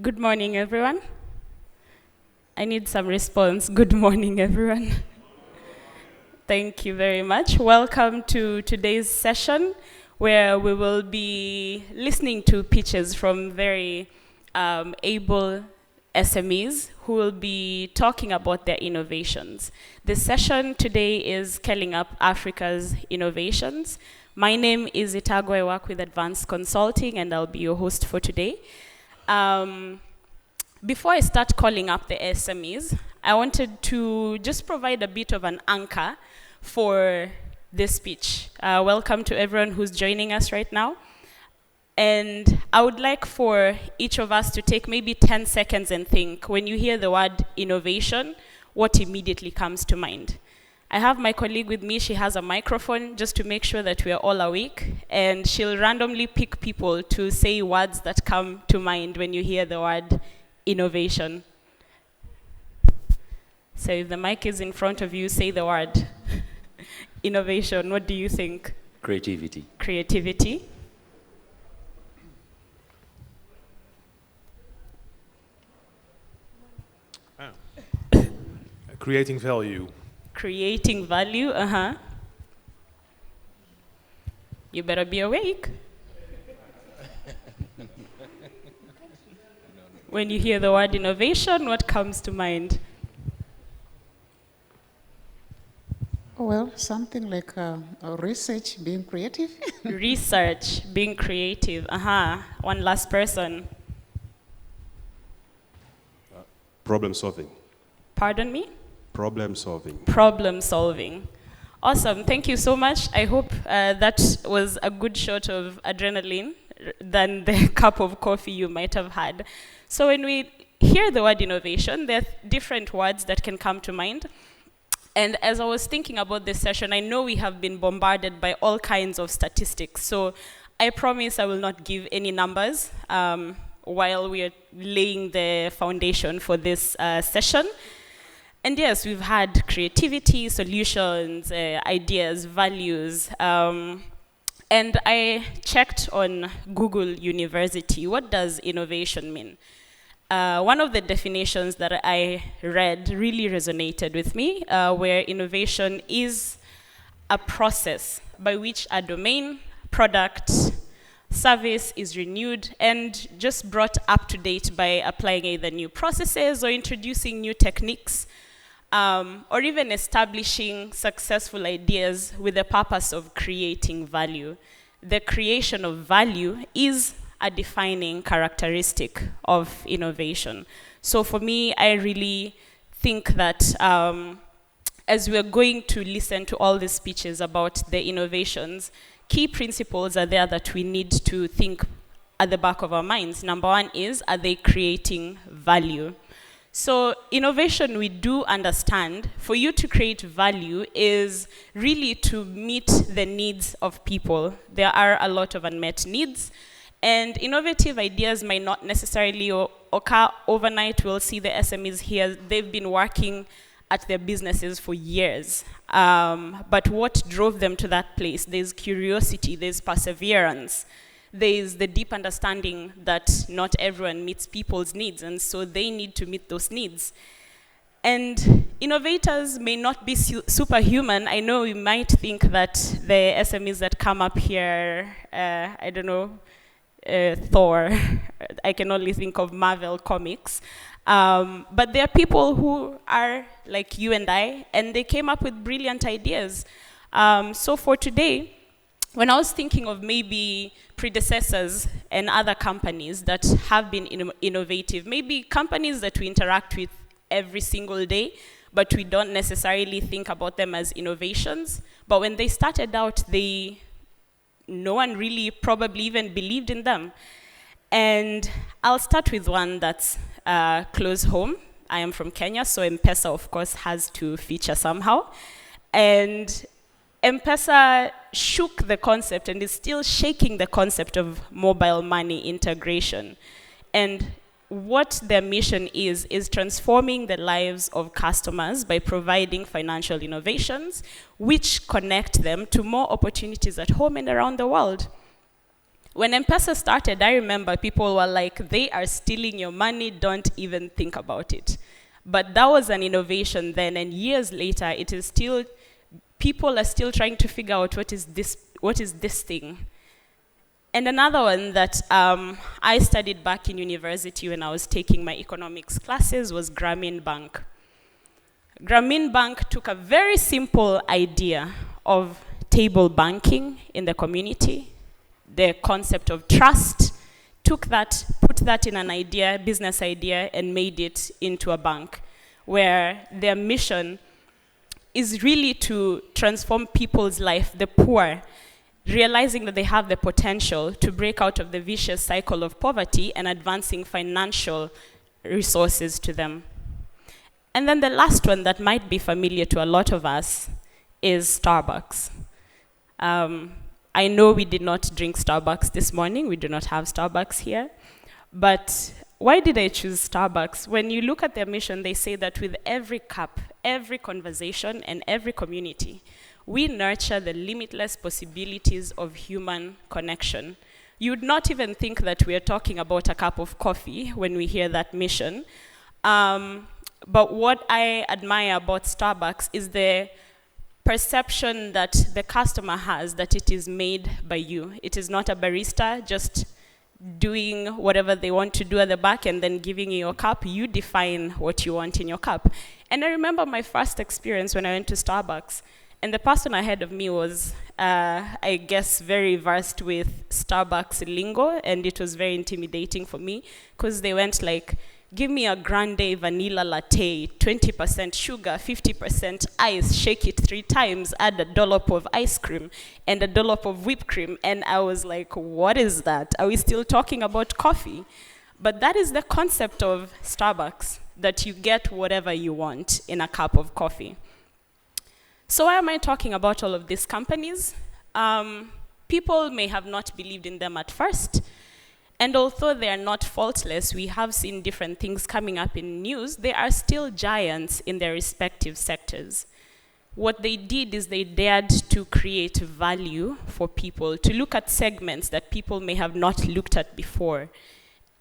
Good morning, everyone. I need some response. Good morning, everyone. Thank you very much. Welcome to today's session, where we will be listening to pitches from very able SMEs who will be talking about their innovations. The session today is Scaling Up Africa's Innovations. My name is Itago. I work with Advanced Consulting, and I'll be your host for today. Before I start calling up the SMEs, I wanted to just provide a bit of an anchor for this speech. Welcome to everyone who's joining us right now. And I would like for each of us to take maybe 10 seconds and think, when you hear the word innovation, what immediately comes to mind? I have my colleague with me. She has a microphone just to make sure that we are all awake, and she'll randomly pick people to say words that come to mind when you hear the word innovation. So if the mic is in front of you, say the word innovation. What do you think? Creativity. Creativity. Creating value. Creating value, You better be awake. When you hear the word innovation, what comes to mind? Well, something like research, being creative. Research, being creative, One last person. Problem solving. Pardon me? Problem solving. Problem solving. Awesome, thank you so much. I hope that was a good shot of adrenaline than the cup of coffee you might have had. So when we hear the word innovation, there are different words that can come to mind. And as I was thinking about this session, I know we have been bombarded by all kinds of statistics. So I promise I will not give any numbers while we are laying the foundation for this session. And yes, we've had creativity, solutions, ideas, values. And I checked on Google University. What does innovation mean? One of the definitions that I read really resonated with me, where innovation is a process by which a domain, product, service is renewed and just brought up to date by applying either new processes or introducing new techniques, or even establishing successful ideas with the purpose of creating value. The creation of value is a defining characteristic of innovation. So for me, I really think that as we're going to listen to all these speeches about the innovations, key principles are there that we need to think at the back of our minds. Number one is, are they creating value? So innovation, we do understand, for you to create value is really to meet the needs of people. There are a lot of unmet needs, and innovative ideas might not necessarily occur overnight. We'll see the SMEs here. They've been working at their businesses for years. But what drove them to that place? There's curiosity, there's perseverance, there's the deep understanding that not everyone meets people's needs, and so they need to meet those needs. And innovators may not be superhuman. I know we might think that the SMEs that come up here, Thor, I can only think of Marvel Comics. But there are people who are like you and I, and they came up with brilliant ideas. So for today, when I was thinking of maybe predecessors and other companies that have been innovative, maybe companies that we interact with every single day, but we don't necessarily think about them as innovations. But when they started out, no one really probably even believed in them. And I'll start with one that's close home. I am from Kenya, so M-Pesa, of course, has to feature somehow. And M-Pesa shook the concept and is still shaking the concept of mobile money integration. And what their mission is transforming the lives of customers by providing financial innovations which connect them to more opportunities at home and around the world. When M-Pesa started, I remember people were like, they are stealing your money, don't even think about it. But that was an innovation then, and years later, it is still, people are still trying to figure out what is this thing. And another one that I studied back in university when I was taking my economics classes was Grameen Bank. Grameen Bank took a very simple idea of table banking in the community, the concept of trust, took that, put that in an idea, business idea, and made it into a bank, where their mission is really to transform people's life, the poor, realizing that they have the potential to break out of the vicious cycle of poverty and advancing financial resources to them. And then the last one that might be familiar to a lot of us is Starbucks. I know we did not drink Starbucks this morning. We do not have Starbucks here. But why did I choose Starbucks? When you look at their mission, they say that with every cup, every conversation, and every community, we nurture the limitless possibilities of human connection. You would not even think that we are talking about a cup of coffee when we hear that mission. But what I admire about Starbucks is the perception that the customer has that it is made by you. It is not a barista just doing whatever they want to do at the back and then giving you your cup. You define what you want in your cup. And I remember my first experience when I went to Starbucks, and the person ahead of me was, I guess, very versed with Starbucks lingo, and it was very intimidating for me because they went like, give me a grande vanilla latte, 20% sugar, 50% ice, shake it 3 times, add a dollop of ice cream and a dollop of whipped cream. And I was like, what is that? Are we still talking about coffee? But that is the concept of Starbucks, that you get whatever you want in a cup of coffee. So why am I talking about all of these companies? People may have not believed in them at first. And although they are not faultless, we have seen different things coming up in news, they are still giants in their respective sectors. What they did is they dared to create value for people, to look at segments that people may have not looked at before,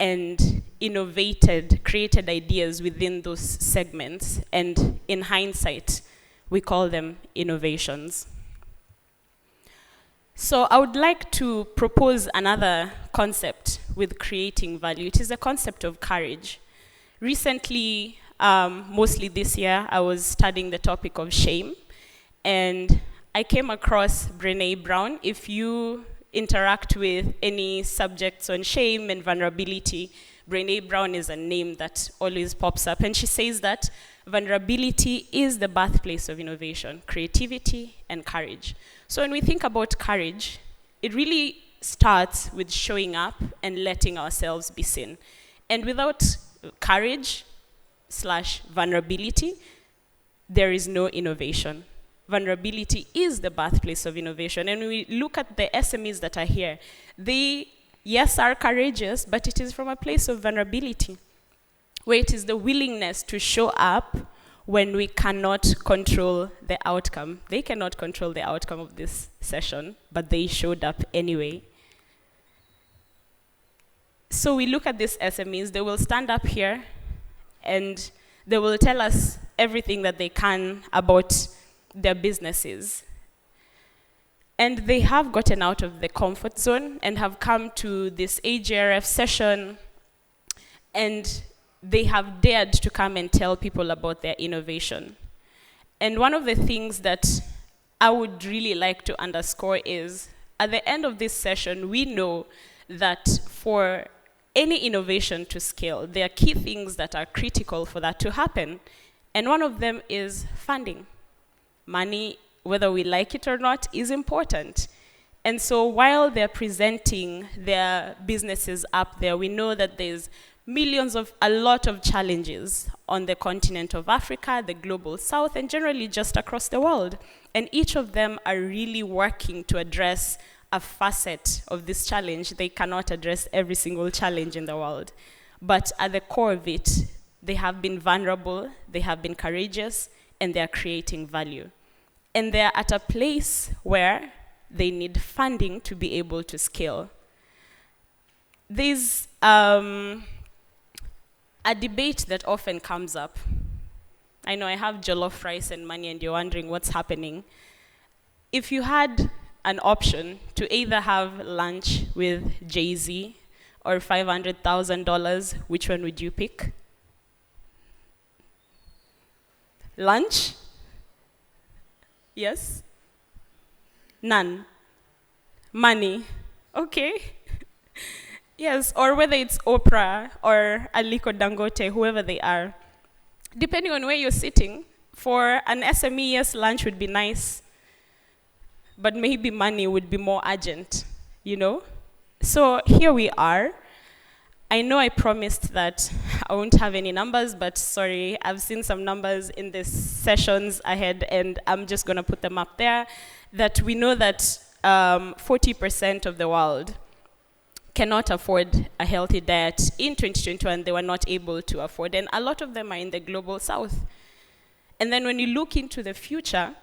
and innovated, created ideas within those segments, and in hindsight, we call them innovations. So I would like to propose another concept with creating value. It is the concept of courage. Recently, mostly this year, I was studying the topic of shame, and I came across Brené Brown. If you interact with any subjects on shame and vulnerability, Brené Brown is a name that always pops up, and she says that vulnerability is the birthplace of innovation, creativity, and courage. So when we think about courage, it really starts with showing up and letting ourselves be seen. And without courage / vulnerability, there is no innovation. Vulnerability is the birthplace of innovation. And when we look at the SMEs that are here, they, yes, are courageous, but it is from a place of vulnerability, where it is the willingness to show up when we cannot control the outcome. They cannot control the outcome of this session, but they showed up anyway. So we look at these SMEs, they will stand up here and they will tell us everything that they can about their businesses. And they have gotten out of the comfort zone and have come to this AGRF session, and they have dared to come and tell people about their innovation. And one of the things that I would really like to underscore is, at the end of this session, we know that for any innovation to scale, there are key things that are critical for that to happen. And one of them is funding. Money, whether we like it or not, is important. And so while they're presenting their businesses up there, we know that there's a lot of challenges on the continent of Africa, the global south, and generally just across the world. And each of them are really working to address a facet of this challenge. They cannot address every single challenge in the world. But at the core of it, they have been vulnerable, they have been courageous, and they are creating value. And they're at a place where they need funding to be able to scale. there's a debate that often comes up. I know I have jollof rice and money, and you're wondering what's happening. If you had an option to either have lunch with Jay-Z or $500,000, which one would you pick? Lunch? Yes? None. Money? Okay. Yes, or whether it's Oprah or Aliko Dangote, whoever they are. Depending on where you're sitting, for an SME, yes, lunch would be nice, but maybe money would be more urgent, you know? So here we are. I know I promised that I won't have any numbers, but sorry, I've seen some numbers in the sessions ahead, and I'm just gonna put them up there, that we know that 40% of the world cannot afford a healthy diet. In 2021, they were not able to afford, and a lot of them are in the global south. And then when you look into the future,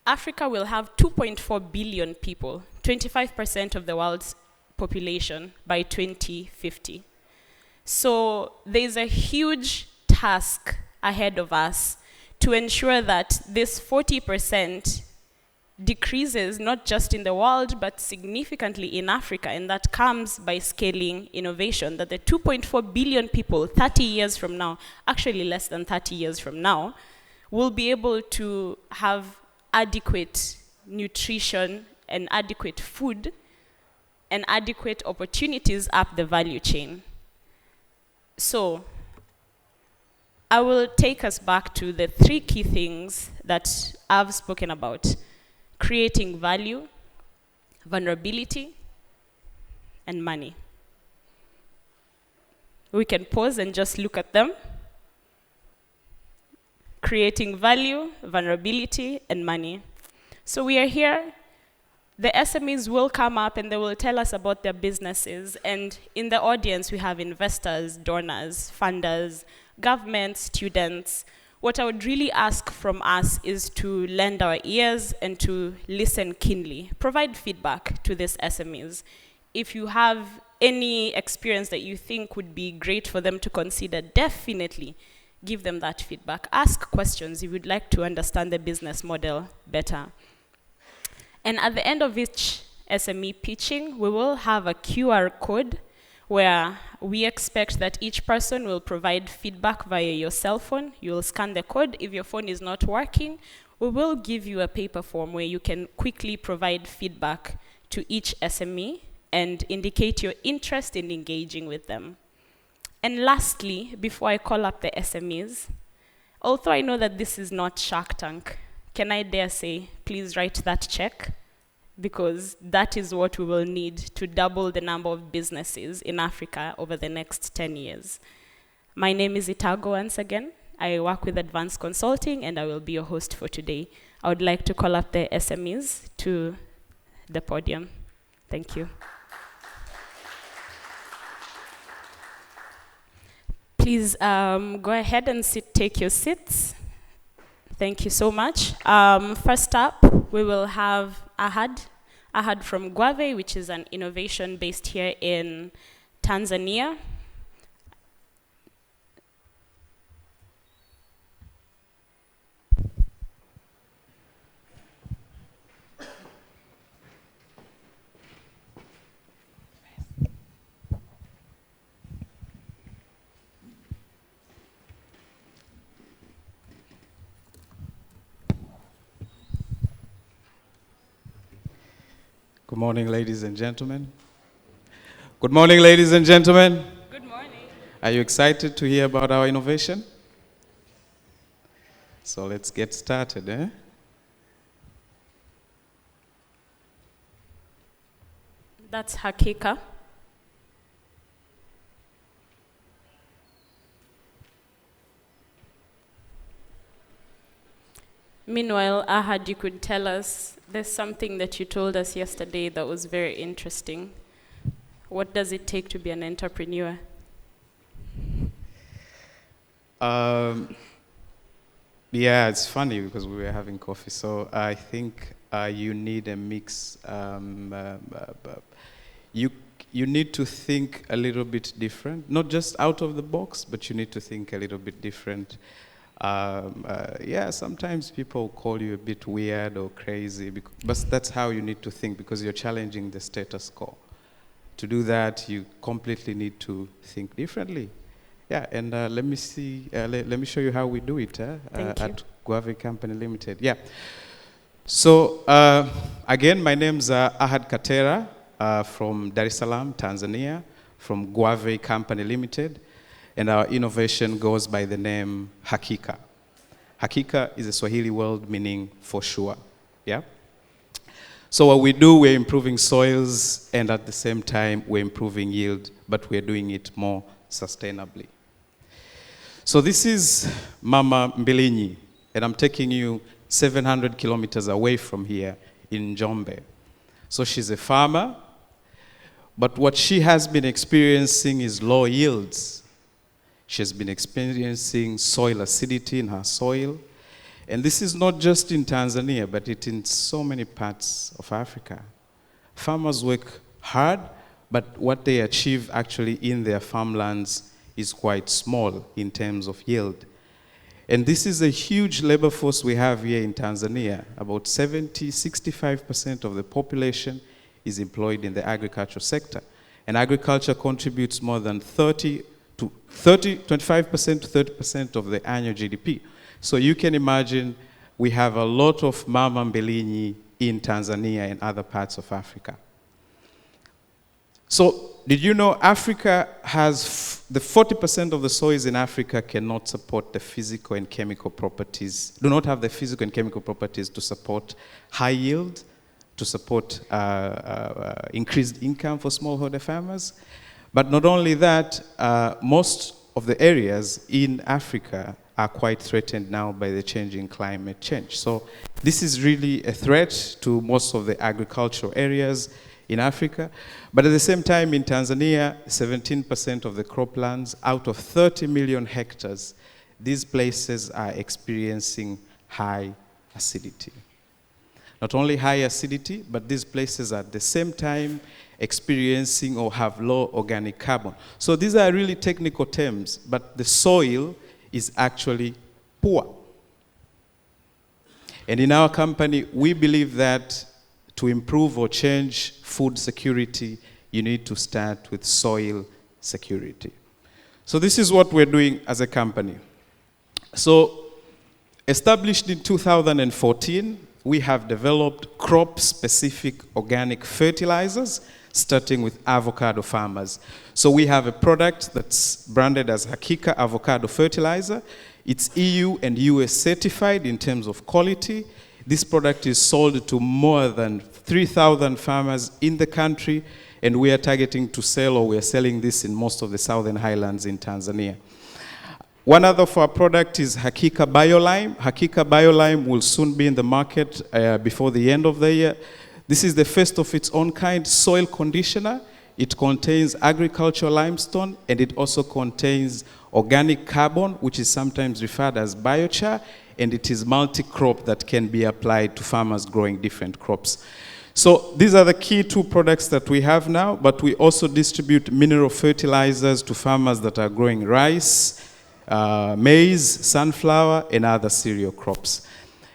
Africa will have 2.4 billion people, 25% of the world's population by 2050. So there's a huge task ahead of us to ensure that this 40% decreases not just in the world, but significantly in Africa, and that comes by scaling innovation, that the 2.4 billion people 30 years from now, actually less than 30 years from now, will be able to have adequate nutrition and adequate food and adequate opportunities up the value chain. So I will take us back to the 3 key things that I've spoken about: creating value, vulnerability, and money. We can pause and just look at them. Creating value, vulnerability, and money. So we are here. The SMEs will come up and they will tell us about their businesses. And in the audience, we have investors, donors, funders, government, students. What I would really ask from us is to lend our ears and to listen keenly. Provide feedback to these SMEs. If you have any experience that you think would be great for them to consider, definitely give them that feedback. Ask questions if you would like to understand the business model better. And at the end of each SME pitching, we will have a QR code where we expect that each person will provide feedback via your cell phone. You will scan the code. If your phone is not working, we will give you a paper form where you can quickly provide feedback to each SME and indicate your interest in engaging with them. And lastly, before I call up the SMEs, although I know that this is not Shark Tank, can I dare say, please write that check? Because that is what we will need to double the number of businesses in Africa over the next 10 years. My name is Itago once again. I work with Advanced Consulting, and I will be your host for today. I would like to call up the SMEs to the podium. Thank you. Please go ahead and take your seats. Thank you so much. First up, we will have Ahad from Guave, which is an innovation based here in Tanzania. Good morning, ladies and gentlemen. Good morning, ladies and gentlemen. Good morning. Are you excited to hear about our innovation? So let's get started, eh? That's Hakika. Meanwhile, Ahad, you could tell us, there's something that you told us yesterday that was very interesting. What does it take to be an entrepreneur? Yeah, it's funny because we were having coffee. So I think you need a mix. you need to think a little bit different, not just out of the box, but you need to think a little bit different. Yeah, sometimes people call you a bit weird or crazy, but that's how you need to think, because you're challenging the status quo. To do that, you completely need to think differently. Yeah, and let me show you how we do it at Guave Company Limited. Yeah. So again, my name's Ahad Katera from Dar es Salaam, Tanzania, from Guave Company Limited, and our innovation goes by the name Hakika. Hakika is a Swahili word meaning for sure. Yeah. So what we do, we're improving soils, and at the same time, we're improving yield, but we're doing it more sustainably. So this is Mama Mbilinyi, and I'm taking you 700 kilometers away from here in Njombe. So she's a farmer, but what she has been experiencing is low yields. She has been experiencing soil acidity in her soil. And this is not just in Tanzania, but it's in so many parts of Africa. Farmers work hard, but what they achieve actually in their farmlands is quite small in terms of yield. And this is a huge labor force we have here in Tanzania. About 65% of the population is employed in the agricultural sector. And agriculture contributes more than 25% to 30% of the annual GDP. So you can imagine we have a lot of Mama Mbilinyi in Tanzania and other parts of Africa. So did you know Africa has, the 40% of the soils in Africa cannot support the physical and chemical properties, do not have the physical and chemical properties to support high yield, to support increased income for smallholder farmers. But not only that, most of the areas in Africa are quite threatened now by the changing climate change. So this is really a threat to most of the agricultural areas in Africa. But at the same time, in Tanzania, 17% of the croplands out of 30 million hectares, these places are experiencing high acidity. Not only high acidity, but these places are at the same time experiencing or have low organic carbon. So these are really technical terms, but the soil is actually poor. And in our company, we believe that to improve or change food security, you need to start with soil security. So this is what we're doing as a company. So established in 2014, we have developed crop-specific organic fertilizers, starting with avocado farmers. So we have a product that's branded as Hakika Avocado Fertilizer. It's EU and US certified in terms of quality. This product is sold to more than 3,000 farmers in the country, and we are targeting to sell, or we are selling this in most of the southern highlands in Tanzania. One other of our product is Hakika BioLime. Hakika BioLime will soon be in the market before the end of the year. This is the first of its own kind soil conditioner. It contains agricultural limestone, and it also contains organic carbon, which is sometimes referred as biochar, and it is multi-crop that can be applied to farmers growing different crops. So these are the key two products that we have now, but we also distribute mineral fertilizers to farmers that are growing rice, maize, sunflower, and other cereal crops.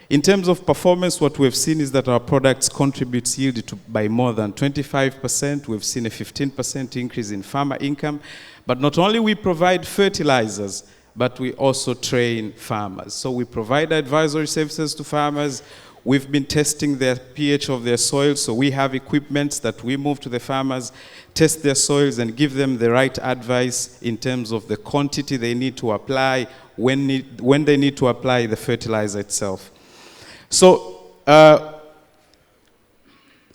In terms of performance, what we've seen is that our products contribute yield by more than 25%. We've seen a 15% increase in farmer income. But not only we provide fertilizers, but we also train farmers. So we provide advisory services to farmers. We've been testing the pH of their soil, so we have equipment that we move to the farmers, test their soils, and give them the right advice in terms of the quantity they need to apply, when they need to apply the fertilizer itself. So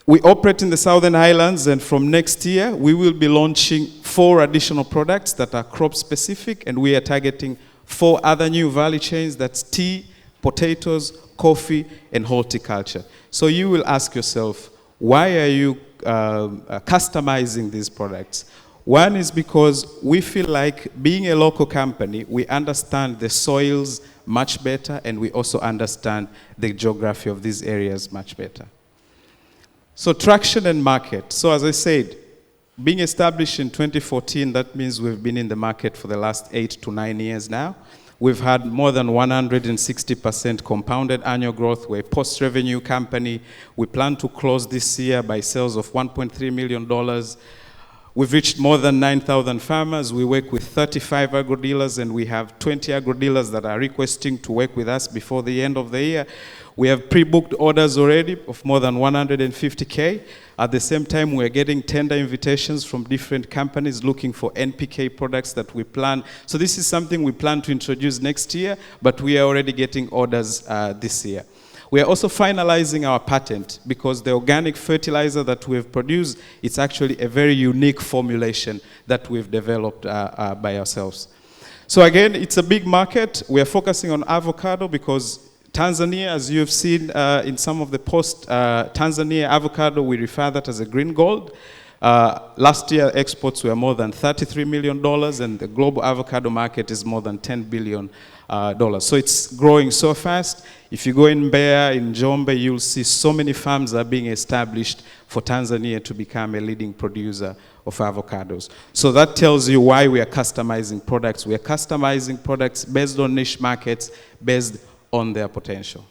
we operate in the Southern Highlands, and from next year, we will be launching 4 additional products that are crop-specific, and we are targeting 4 other new value chains. That's tea, potatoes, coffee, and horticulture. So you will ask yourself, why are you customizing these products? One is because we feel like, being a local company, we understand the soils much better, and we also understand the geography of these areas much better. So traction and market. So as I said, being established in 2014, that means we've been in the market for the last 8 to 9 years now. We've had more than 160% compounded annual growth. We're a post-revenue company. We plan to close this year by sales of $1.3 million. We've reached more than 9,000 farmers. We work with 35 agro-dealers, and we have 20 agro-dealers that are requesting to work with us before the end of the year. We have pre-booked orders already of more than 150K. At the same time, we're getting tender invitations from different companies looking for NPK products that we plan. So this is something we plan to introduce next year, but we are already getting orders this year. We are also finalizing our patent because the organic fertilizer that we've produced, it's actually a very unique formulation that we've developed by ourselves. So again, it's a big market. We are focusing on avocado because Tanzania, as you have seen in some of the posts, Tanzania avocado, we refer that as a green gold. Last year, exports were more than $33 million, and the global avocado market is more than $10 billion. So it's growing so fast. If you go in Mbeya, in Njombe, you'll see so many farms are being established for Tanzania to become a leading producer of avocados. So that tells you why we are customizing products. We are customizing products based on niche markets, based on their potential.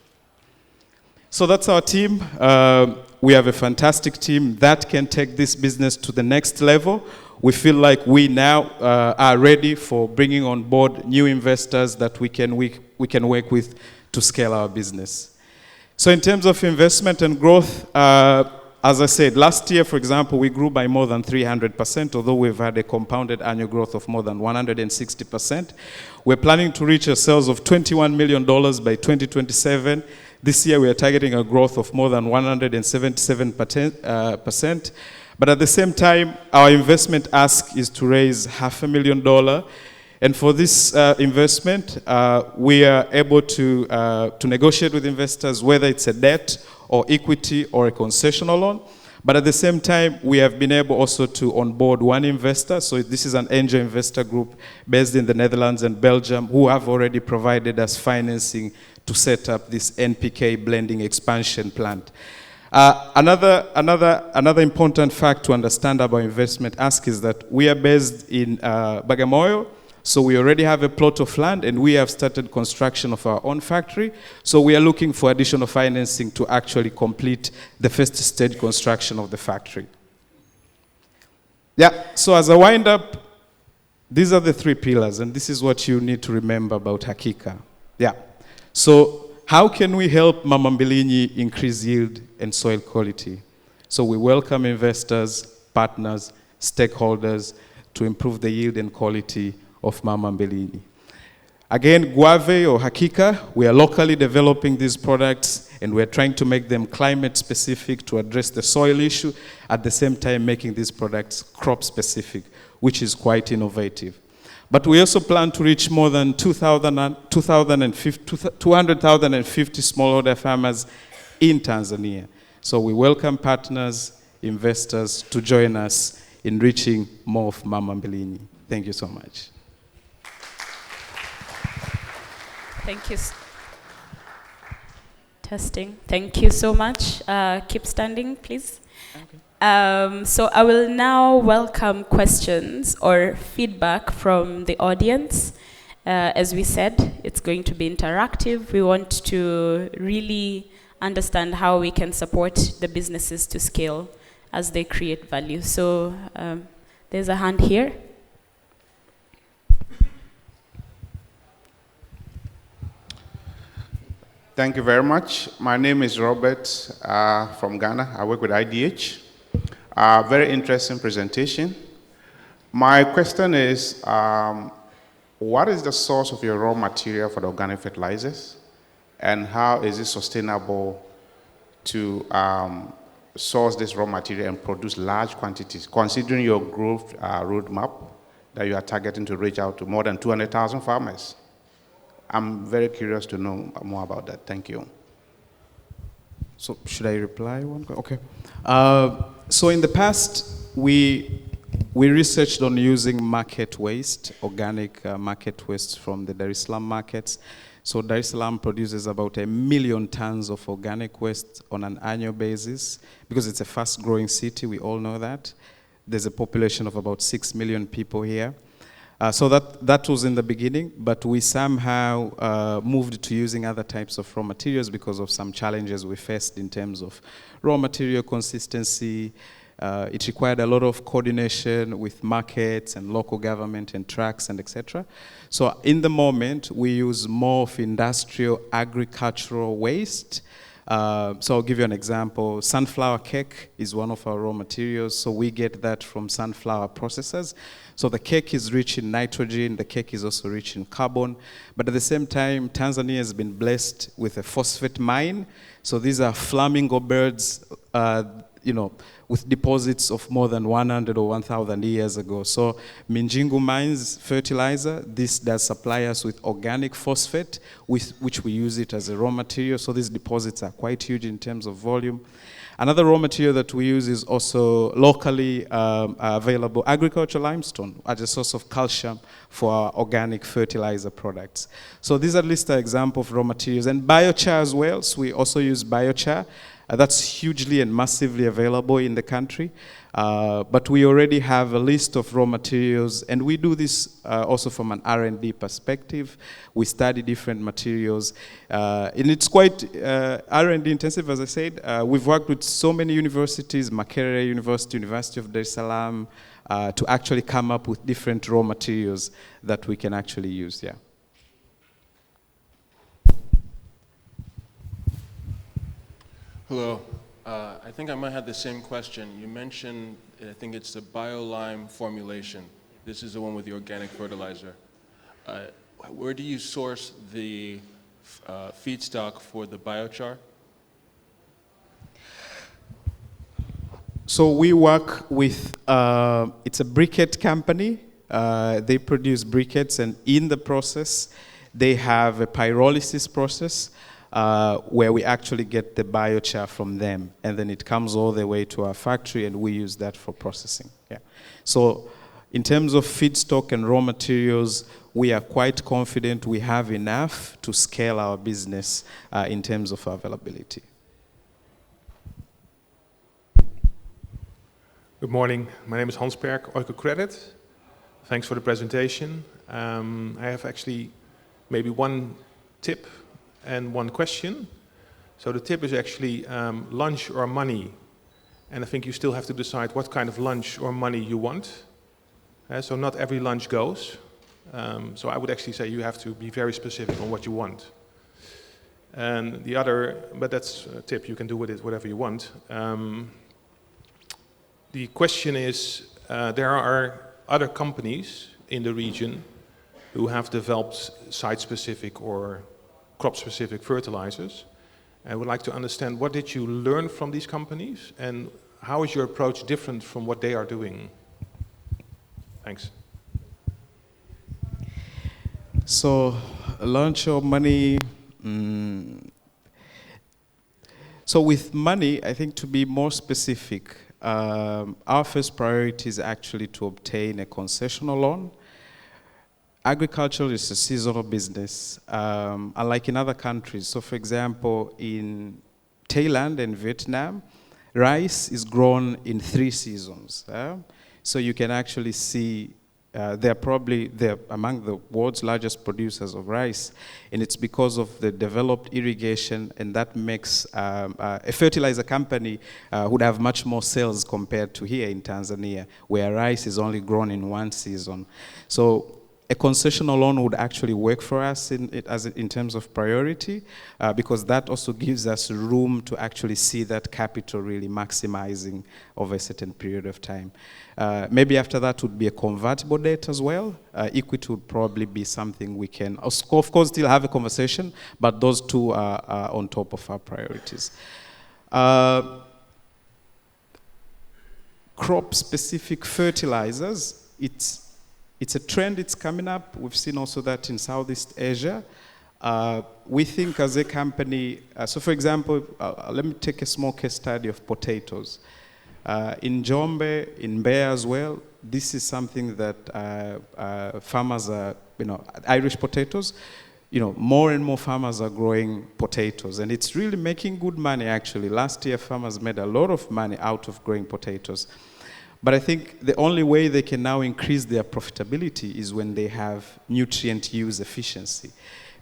So that's our team. We have a fantastic team that can take this business to the next level. We feel like we now are ready for bringing on board new investors that we can work with to scale our business. So in terms of investment and growth, as I said, last year, for example, we grew by more than 300%, although we've had a compounded annual growth of more than 160%. We're planning to reach a sales of $21 million by 2027. This year, we are targeting a growth of more than 177%. But at the same time, our investment ask is to raise $500,000. And for this investment, we are able to negotiate with investors, whether it's a debt or equity or a concessional loan. But at the same time, we have been able also to onboard one investor. So this is an angel investor group based in the Netherlands and Belgium who have already provided us financing to set up this NPK blending expansion plant. Another important fact to understand about investment ask is that we are based in Bagamoyo. So we already have a plot of land, and we have started construction of our own factory. So we are looking for additional financing to actually complete the first stage construction of the factory. Yeah, so as a wind-up, these are the 3 pillars, and this is what you need to remember about Hakika. Yeah, so how can we help Mama Mbilinyi increase yield and soil quality? So we welcome investors, partners, stakeholders to improve the yield and quality of Mama Mbilinyi. Again, Guave or Hakika, we are locally developing these products, and we're trying to make them climate specific to address the soil issue, at the same time making these products crop specific, which is quite innovative. But we also plan to reach more than 250 smallholder farmers in Tanzania. So we welcome partners, investors to join us in reaching more of Mama Mbilinyi. Thank you so much. Thank you. Testing. Thank you so much. Keep standing, please. Okay. So I will now welcome questions or feedback from the audience. As we said, it's going to be interactive. We want to really understand how we can support the businesses to scale as they create value. So there's a hand here. Thank you very much. My name is Robert from Ghana. I work with IDH. Very interesting presentation. My question is, what is the source of your raw material for the organic fertilizers? And how is it sustainable to source this raw material and produce large quantities, considering your growth roadmap that you are targeting to reach out to more than 200,000 farmers? I'm very curious to know more about that. Thank you. So should I reply? Okay. So in the past, we researched on using market waste, organic market waste from the Dar es Salaam markets. So Dar es Salaam produces about 1 million tons of organic waste on an annual basis because it's a fast-growing city. We all know that. there's a population of about 6 million people here. So that was in the beginning, but we somehow moved to using other types of raw materials because of some challenges we faced in terms of raw material consistency. It required a lot of coordination with markets and local government and trucks and etc. So in the moment, we use more of industrial agricultural waste. So I'll give you an example. Sunflower cake is one of our raw materials, so we get that from sunflower processors. So the cake is rich in nitrogen, the cake is also rich in carbon, but at the same time, Tanzania has been blessed with a phosphate mine. So these are flamingo birds, with deposits of more than 100 or 1,000 years ago. So Minjingu Mines fertilizer, this does supply us with organic phosphate, which we use it as a raw material. So these deposits are quite huge in terms of volume. Another raw material that we use is also locally available agricultural limestone as a source of calcium for our organic fertilizer products. So these are at least an example of raw materials. And biochar as well, so we also use biochar. That's hugely and massively available in the country. But we already have a list of raw materials, and we do this also from an R&D perspective. We study different materials, and it's quite R&D intensive, as I said. We've worked with so many universities, Makerere University, University of Dar es Salaam, to actually come up with different raw materials that we can actually use, yeah. Hello. I think I might have the same question. You mentioned, I think it's the BioLime formulation. This is the one with the organic fertilizer. Where do you source the feedstock for the biochar? So we work with, it's a briquette company. They produce briquettes, and in the process, they have a pyrolysis process where we actually get the biochar from them, and then it comes all the way to our factory, and we use that for processing. Yeah. So in terms of feedstock and raw materials, we are quite confident we have enough to scale our business in terms of availability. Good morning. My name is Hans Perk, Oiko Credit. Thanks for the presentation. I have actually maybe one tip and one question. So the tip is actually lunch or money. And I think you still have to decide what kind of lunch or money you want. So not every lunch goes. So I would actually say you have to be very specific on what you want. And the other, but that's a tip, you can do with it whatever you want. The question is, there are other companies in the region who have developed site-specific or crop-specific fertilizers. I would like to understand, what did you learn from these companies, and how is your approach different from what they are doing? Thanks. So, lunch or money. So with money, I think to be more specific, our first priority is actually to obtain a concessional loan. Agriculture is a seasonal business, unlike in other countries. So for example, in Thailand and Vietnam, rice is grown in 3 seasons. So you can actually see they're among the world's largest producers of rice, and it's because of the developed irrigation, and that makes a fertilizer company would have much more sales compared to here in Tanzania, where rice is only grown in 1 season. So a concessional loan would actually work for us in terms of priority, because that also gives us room to actually see that capital really maximizing over a certain period of time. Maybe after that would be a convertible debt as well. Equity would probably be something we can, of course, still have a conversation, but those two are on top of our priorities. Crop-specific fertilizers, it's a trend, it's coming up. We've seen also that in Southeast Asia. We think as a company, so for example, let me take a small case study of potatoes. In Njombe, in Mbeya as well, this is something that farmers are, Irish potatoes, more and more farmers are growing potatoes, and it's really making good money actually. Last year, farmers made a lot of money out of growing potatoes. But I think the only way they can now increase their profitability is when they have nutrient use efficiency.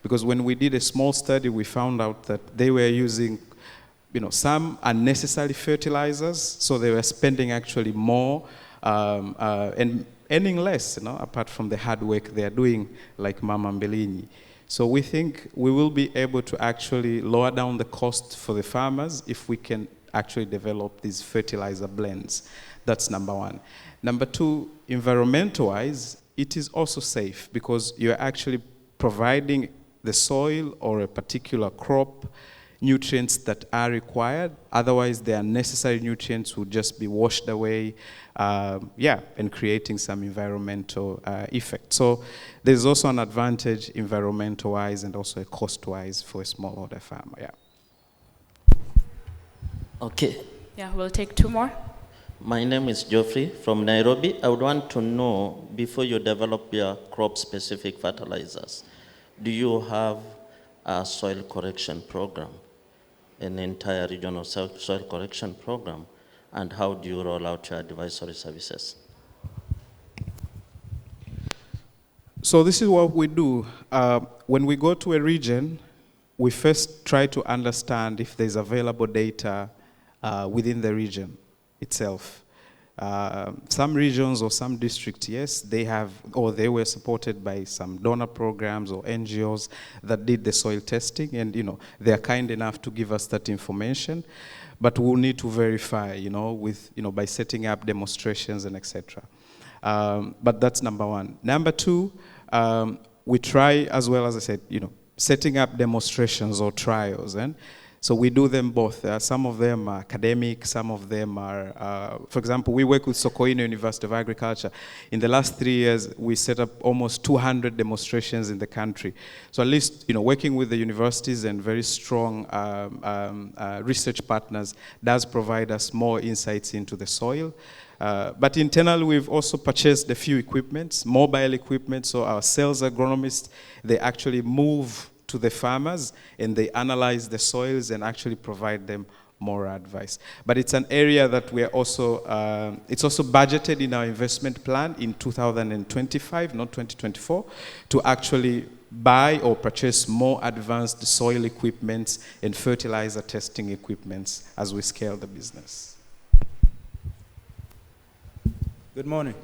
Because when we did a small study, we found out that they were using some unnecessary fertilizers, so they were spending actually more and earning less, apart from the hard work they are doing, like Mama Mbelini. So we think we will be able to actually lower down the cost for the farmers if we can actually develop these fertilizer blends. That's number one. Number two, environmental-wise, it is also safe because you're actually providing the soil or a particular crop nutrients that are required. Otherwise, the unnecessary nutrients will just be washed away, and creating some environmental effect. So there's also an advantage environmental-wise and also a cost-wise for a smallholder farmer. Yeah. Okay. Yeah, we'll take two more. My name is Geoffrey from Nairobi. I would want to know, before you develop your crop-specific fertilizers, do you have a soil correction program, an entire regional soil correction program, and how do you roll out your advisory services? So this is what we do. When we go to a region, we first try to understand if there's available data within the region itself. Some regions or some districts, yes, they have, or they were supported by some donor programs or NGOs that did the soil testing, and they are kind enough to give us that information, but we'll need to verify, with by setting up demonstrations and etc. But that's number one. Number two, we try, as well as I said, setting up demonstrations or trials, and so we do them both. Some of them are academic, some of them are, for example, we work with Sokoine University of Agriculture. In the last 3 years, we set up almost 200 demonstrations in the country. So at least, working with the universities and very strong research partners does provide us more insights into the soil. But internally, we've also purchased a few equipments, mobile equipment, so our sales agronomists, they actually move to the farmers and they analyze the soils and actually provide them more advice. But it's an area that we are also, it's also budgeted in our investment plan in 2025, not 2024, to actually buy or purchase more advanced soil equipments and fertilizer testing equipments as we scale the business. Good morning.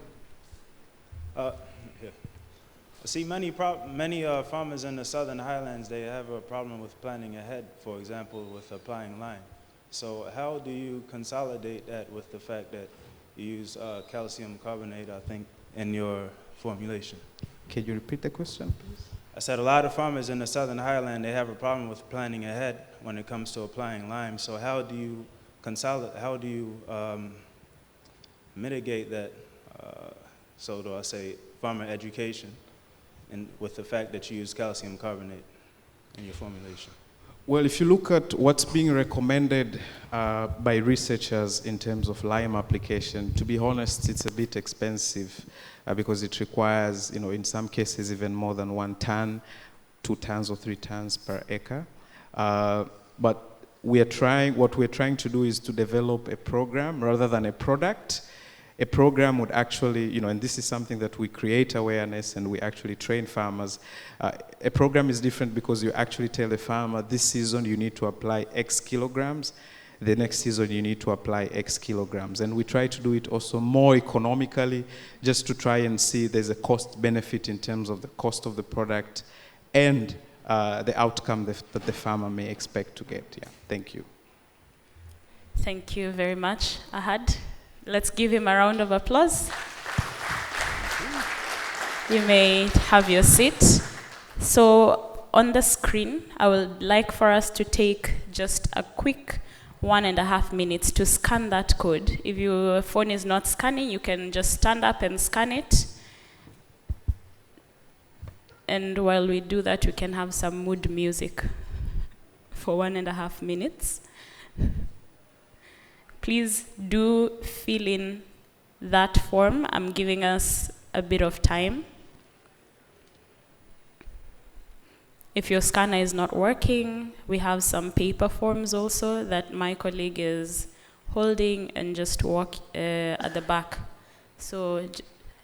I see many farmers in the Southern Highlands, they have a problem with planning ahead, for example, with applying lime. So how do you consolidate that with the fact that you use calcium carbonate, I think, in your formulation? Can you repeat the question, please? I said a lot of farmers in the Southern Highland, they have a problem with planning ahead when it comes to applying lime. So how do you consolidate, how do you mitigate that, so do I say, farmer education, and with the fact that you use calcium carbonate in your formulation? Well, if you look at what's being recommended by researchers in terms of lime application, to be honest, it's a bit expensive because it requires, in some cases, even more than 1 ton, 2 tons or 3 tons per acre. But what we're trying to do is to develop a program rather than a product. A program would actually, and this is something that we create awareness and we actually train farmers. A program is different because you actually tell the farmer, this season you need to apply X kilograms, the next season you need to apply X kilograms. And we try to do it also more economically, just to try and see there's a cost benefit in terms of the cost of the product and the outcome that the farmer may expect to get. Yeah, thank you. Thank you very much, Ahad. Let's give him a round of applause. You may have your seat. So on the screen, I would like for us to take just a quick 1.5 minutes to scan that code. If your phone is not scanning, you can just stand up and scan it. And while we do that, we can have some mood music for 1.5 minutes. Please do fill in that form. I'm giving us a bit of time. If your scanner is not working, we have some paper forms also that my colleague is holding and just walk at the back. So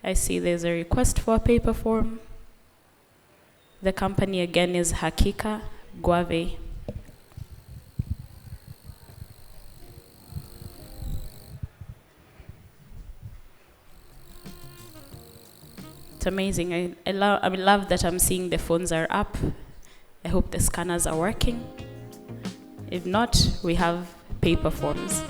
I see there's a request for a paper form. The company again is Hakika Guave. It's amazing. I love that I'm seeing the phones are up. I hope the scanners are working. If not, we have paper forms.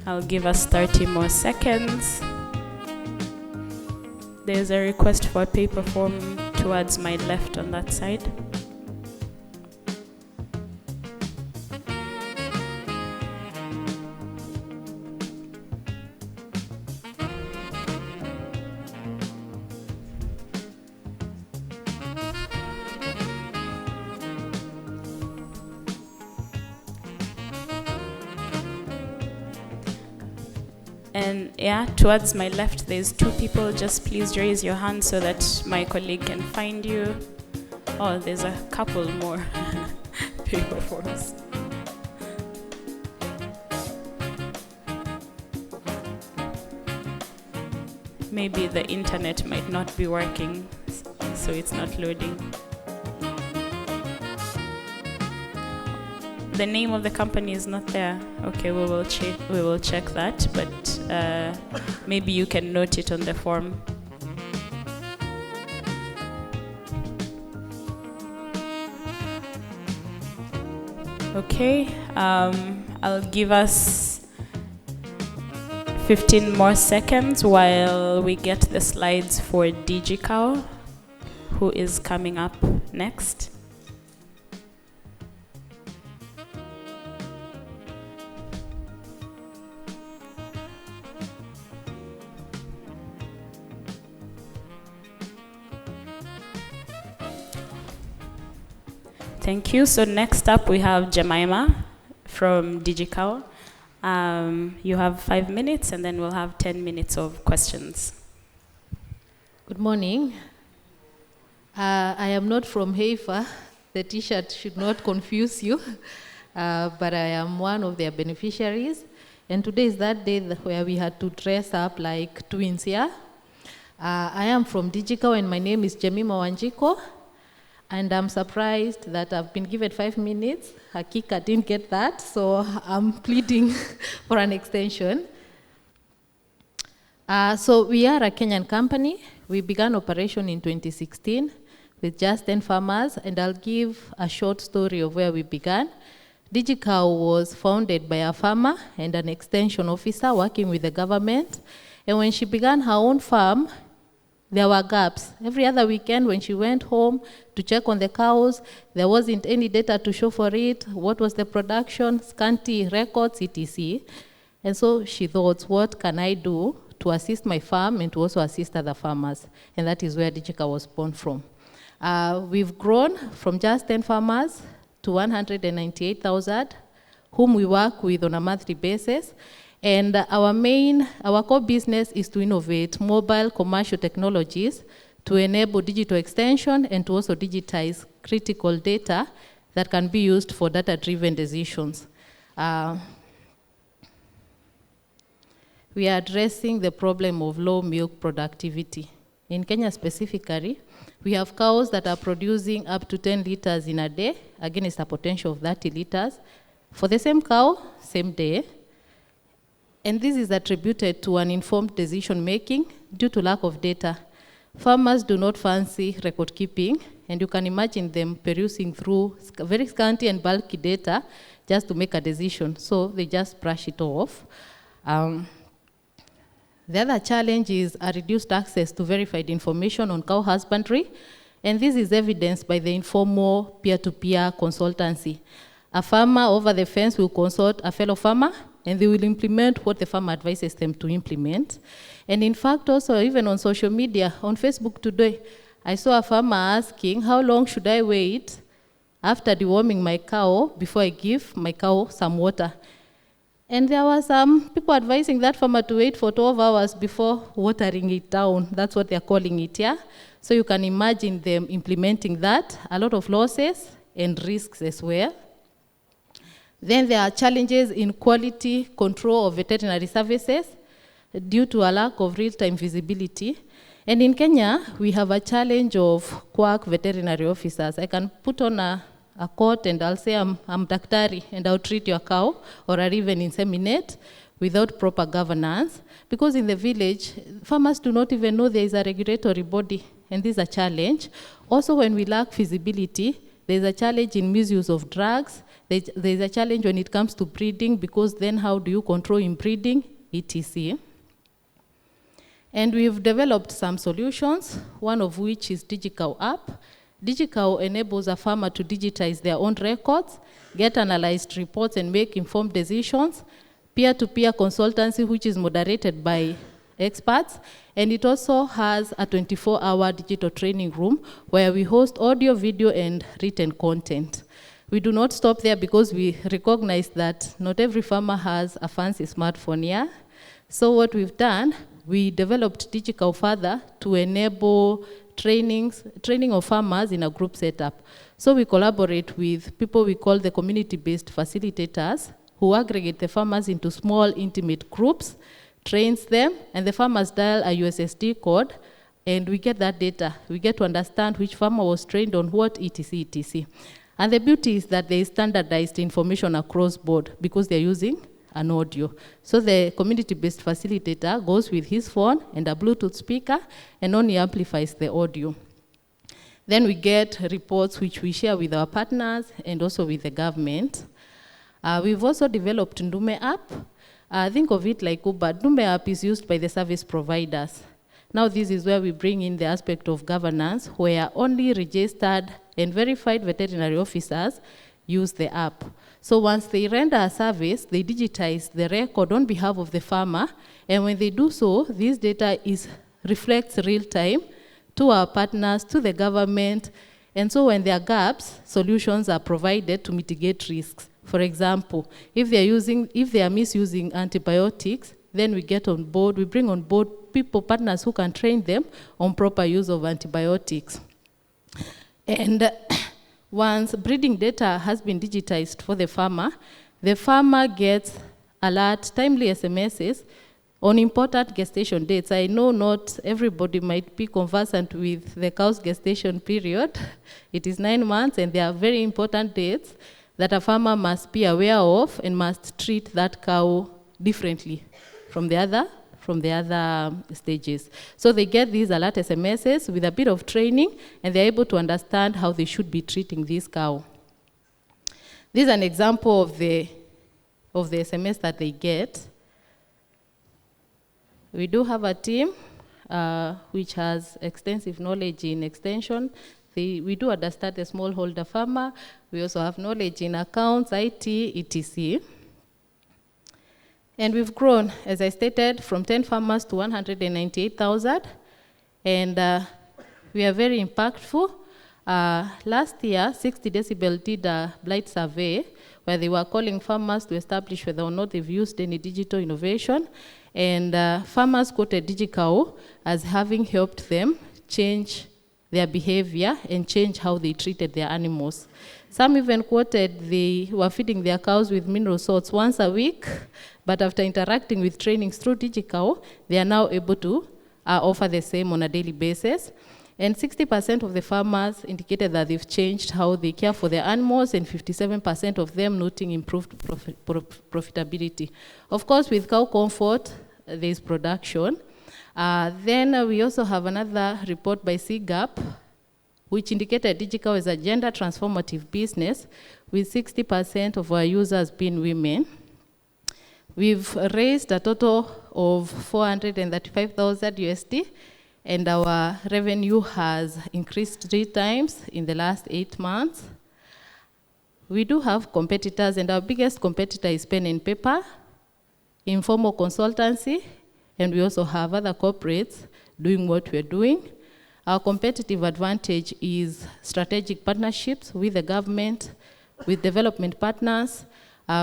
I'll give us 30 more seconds. There's a request for a paper form towards my left on that side. And yeah, towards my left, there's 2 people. Just please raise your hand so that my colleague can find you. Oh, there's a couple more paper forms. Maybe the internet might not be working, so it's not loading. The name of the company is not there. Okay, we will check that, but maybe you can note it on the form. Okay, I'll give us 15 more seconds while we get the slides for DigiCow, who is coming up next. Thank you. So next up we have Jemima from DigiCow. You have 5 minutes and then we'll have 10 minutes of questions. Good morning. I am not from Haifa. The t-shirt should not confuse you, but I am one of their beneficiaries. And today is that day where we had to dress up like twins here. I am from DigiCow and my name is Jemima Wanjiko. And I'm surprised that I've been given 5 minutes. Hakika didn't get that, so I'm pleading for an extension. So we are a Kenyan company. We began operation in 2016 with just 10 farmers, and I'll give a short story of where we began. DigiCow was founded by a farmer and an extension officer working with the government. And when she began her own farm, there were gaps. Every other weekend when she went home to check on the cows, there wasn't any data to show for it. What was the production, scanty records, etc. And so she thought, what can I do to assist my farm and to also assist other farmers? And that is where DigiCow was born from. We've grown from just 10 farmers to 198,000, whom we work with on a monthly basis. And our core business is to innovate mobile commercial technologies to enable digital extension and to also digitize critical data that can be used for data-driven decisions. We are addressing the problem of low milk productivity. In Kenya specifically, we have cows that are producing up to 10 liters in a day against a potential of 30 liters. For the same cow, same day. And this is attributed to uninformed decision-making due to lack of data. Farmers do not fancy record keeping, and you can imagine them perusing through very scanty and bulky data just to make a decision, so they just brush it off. The other challenge is a reduced access to verified information on cow husbandry, and this is evidenced by the informal peer-to-peer consultancy. A farmer over the fence will consult a fellow farmer, and they will implement what the farmer advises them to implement. And in fact, also, even on social media, on Facebook today, I saw a farmer asking, how long should I wait after deworming my cow before I give my cow some water. And there were some people advising that farmer to wait for 12 hours before watering it down. That's what they're calling it, yeah? So you can imagine them implementing that, a lot of losses and risks as well. Then there are challenges in quality control of veterinary services due to a lack of real-time visibility. And in Kenya, we have a challenge of quack veterinary officers. I can put on a coat and I'll say I'm daktari and I'll treat your cow, or I'll even inseminate without proper governance, because in the village, farmers do not even know there is a regulatory body, and this is a challenge. Also, when we lack visibility, there's a challenge in misuse of drugs. There's a challenge when it comes to breeding, because then how do you control inbreeding, etc. And we've developed some solutions, one of which is DigiCow app. DigiCow enables a farmer to digitize their own records, get analyzed reports, and make informed decisions. Peer-to-peer consultancy, which is moderated by experts. And it also has a 24-hour digital training room where we host audio, video, and written content. We do not stop there because we recognize that not every farmer has a fancy smartphone, yeah? So what we've done, we developed DigiCow further to enable training of farmers in a group setup. So we collaborate with people we call the community-based facilitators, who aggregate the farmers into small, intimate groups, trains them, and the farmers dial a USSD code, and we get that data. We get to understand which farmer was trained on what, etc., etc. And the beauty is that there is standardized information across board because they're using an audio. So the community-based facilitator goes with his phone and a Bluetooth speaker and only amplifies the audio. Then we get reports which we share with our partners and also with the government. We've also developed Ndume app. Think of it like Uber. Ndume app is used by the service providers. Now this is where we bring in the aspect of governance, where only registered and verified veterinary officers use the app. So once they render a service, they digitize the record on behalf of the farmer, and when they do so, this data reflects real time to our partners, to the government, and so when there are gaps, solutions are provided to mitigate risks. For example, if they are misusing antibiotics, then we bring on board partners who can train them on proper use of antibiotics. And once breeding data has been digitized for the farmer gets alert, timely SMSs on important gestation dates. I know not everybody might be conversant with the cow's gestation period. It is 9 months, and there are very important dates that a farmer must be aware of and must treat that cow differently from the other stages. So they get these alert SMSs with a bit of training, and they're able to understand how they should be treating this cow. This is an example of the SMS that they get. We do have a team which has extensive knowledge in extension. We do understand the smallholder farmer. We also have knowledge in accounts, IT, etc. And we've grown, as I stated, from 10 farmers to 198,000. And we are very impactful. Last year, 60 Decibel did a blight survey where they were calling farmers to establish whether or not they've used any digital innovation. And farmers quoted DigiCow as having helped them change their behavior and change how they treated their animals. Some even quoted they were feeding their cows with mineral salts once a week, but after interacting with trainings through DigiCow, they are now able to offer the same on a daily basis. And 60% of the farmers indicated that they've changed how they care for their animals, and 57% of them noting improved profitability. Of course, with Cow Comfort, there's production. Then we also have another report by CGAP, which indicated DigiCow is a gender transformative business, with 60% of our users being women. We've raised a total of $435,000 USD, and our revenue has increased 3 times in the last 8 months. We do have competitors, and our biggest competitor is pen and paper, informal consultancy, and we also have other corporates doing what we're doing. Our competitive advantage is strategic partnerships with the government, with development partners.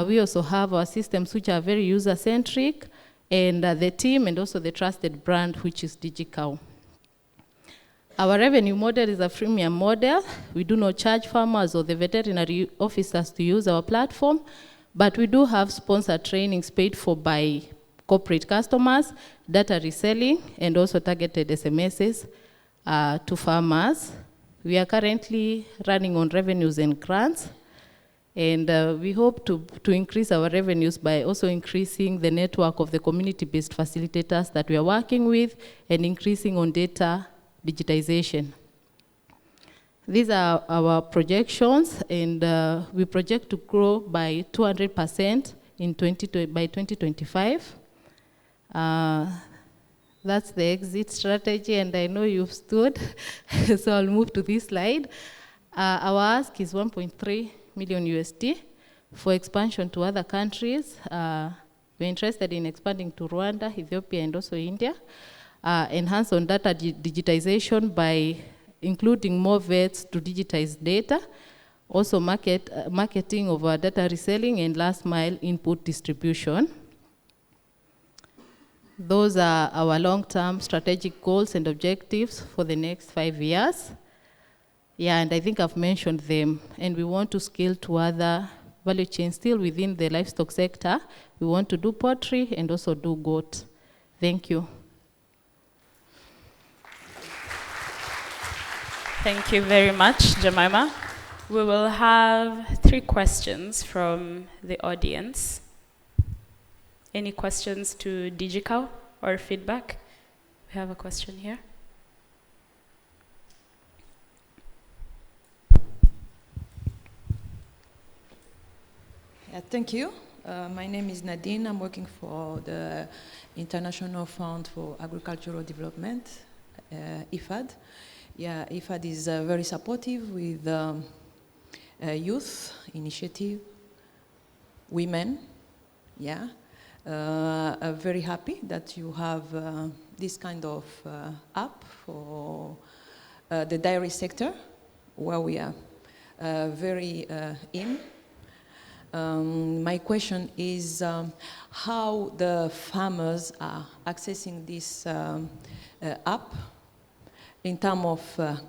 We also have our systems which are very user-centric, and the team and also the trusted brand, which is DigiCow. Our revenue model is a freemium model. We do not charge farmers or the veterinary officers to use our platform, but we do have sponsored trainings paid for by corporate customers, data reselling, and also targeted SMSs to farmers. We are currently running on revenues and grants, and we hope to increase our revenues by also increasing the network of the community-based facilitators that we are working with and increasing on data digitization. These are our projections, and we project to grow by 200% by 2025. That's the exit strategy, and I know you've stood, so I'll move to this slide. Our ask is 1.3 million USD for expansion to other countries. We're interested in expanding to Rwanda, Ethiopia, and also India. Enhance on data digitization by including more vets to digitize data. Also marketing of our data reselling and last mile input distribution. Those are our long-term strategic goals and objectives for the next 5 years. Yeah, and I think I've mentioned them. And we want to scale to other value chains still within the livestock sector. We want to do poultry and also do goat. Thank you. Thank you very much, Jemima. We will have 3 questions from the audience. Any questions to DigiCow or feedback? We have a question here. Yeah, thank you. My name is Nadine. I'm working for the International Fund for Agricultural Development, IFAD. Yeah, IFAD is very supportive with youth initiative, women. Yeah, I'm very happy that you have this kind of app for the dairy sector, where we are very in. My question is how the farmers are accessing this app in terms of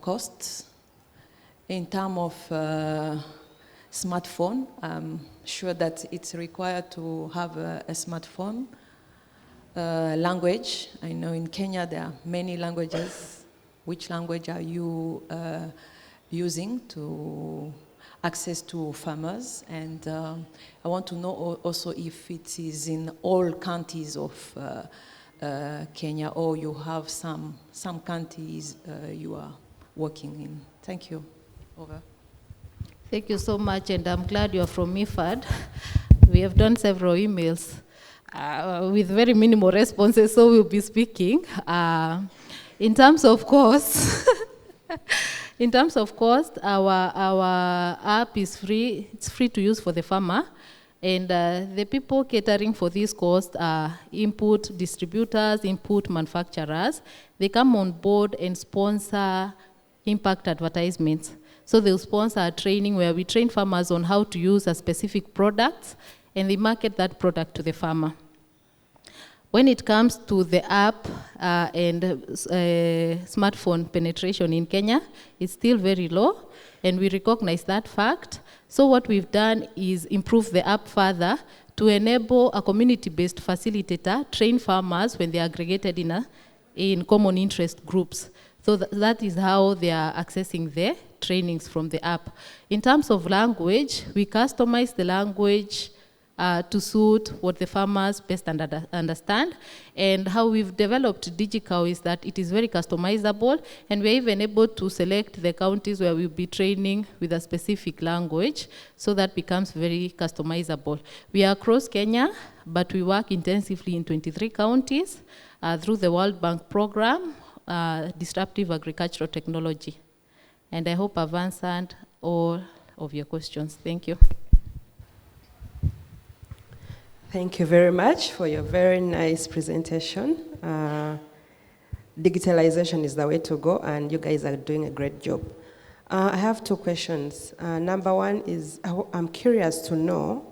costs, in terms of smartphone. I'm sure that it's required to have a smartphone. Language, I know in Kenya there are many languages. Which language are you using to access to farmers? And I want to know also if it is in all counties of Kenya, or you have some counties you are working in. Thank you. Over. Thank you so much, and I'm glad you're from IFAD. We have done several emails with very minimal responses, so we'll be speaking. In terms of cost, our app is free. It's free to use for the farmer. And the people catering for this cost are input distributors, input manufacturers. They come on board and sponsor impact advertisements. So they'll sponsor a training where we train farmers on how to use a specific product, and they market that product to the farmer. When it comes to the app and smartphone penetration in Kenya, it's still very low, and we recognize that fact. So what we've done is improve the app further to enable a community-based facilitator train farmers when they are aggregated in common interest groups. So that is how they are accessing the trainings from the app. In terms of language, we customize the language to suit what the farmers best understand. And how we've developed DigiCow is that it is very customizable, and we're even able to select the counties where we'll be training with a specific language, so that becomes very customizable. We are across Kenya, but we work intensively in 23 counties through the World Bank program, Disruptive Agricultural Technology. And I hope I've answered all of your questions. Thank you. Thank you very much for your very nice presentation. digitalization is the way to go, and you guys are doing a great job. I have two questions. Number one is, I'm curious to know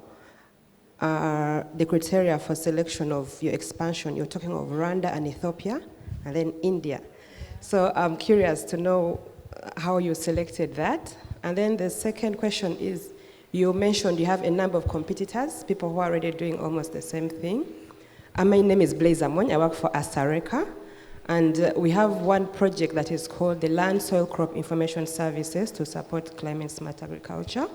the criteria for selection of your expansion. You're talking of Rwanda and Ethiopia, and then India. So I'm curious to know how you selected that. And then the second question is, you mentioned you have a number of competitors, people who are already doing almost the same thing. My name is Blaise Amon. I work for Astareka. And we have one project that is called the Land Soil Crop Information Services to support climate smart agriculture.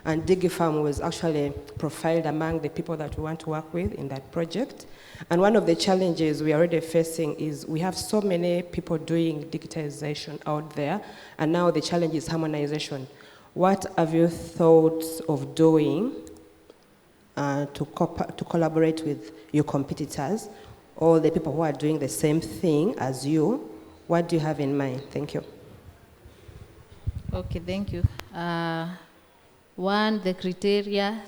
And DigiFarm was actually profiled among the people that we want to work with in that project. And one of the challenges we are already facing is we have so many people doing digitization out there, and now the challenge is harmonization. What have you thought of doing to collaborate with your competitors, or the people who are doing the same thing as you? What do you have in mind? Thank you. Okay, thank you. One, the criteria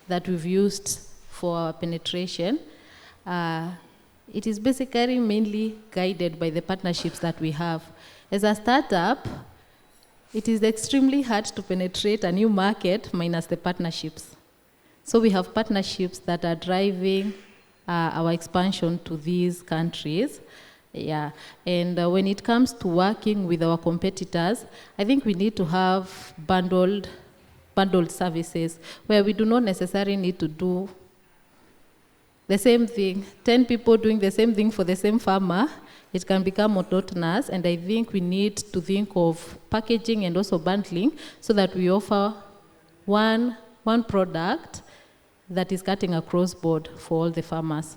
that we've used for penetration, it is basically mainly guided by the partnerships that we have. As a startup, it is extremely hard to penetrate a new market minus the partnerships. So we have partnerships that are driving our expansion to these countries. Yeah, and when it comes to working with our competitors, I think we need to have bundled services where we do not necessarily need to do the same thing. 10 people doing the same thing for the same farmer, it can become monotonous, and I think we need to think of packaging and also bundling so that we offer one product that is cutting across board for all the farmers.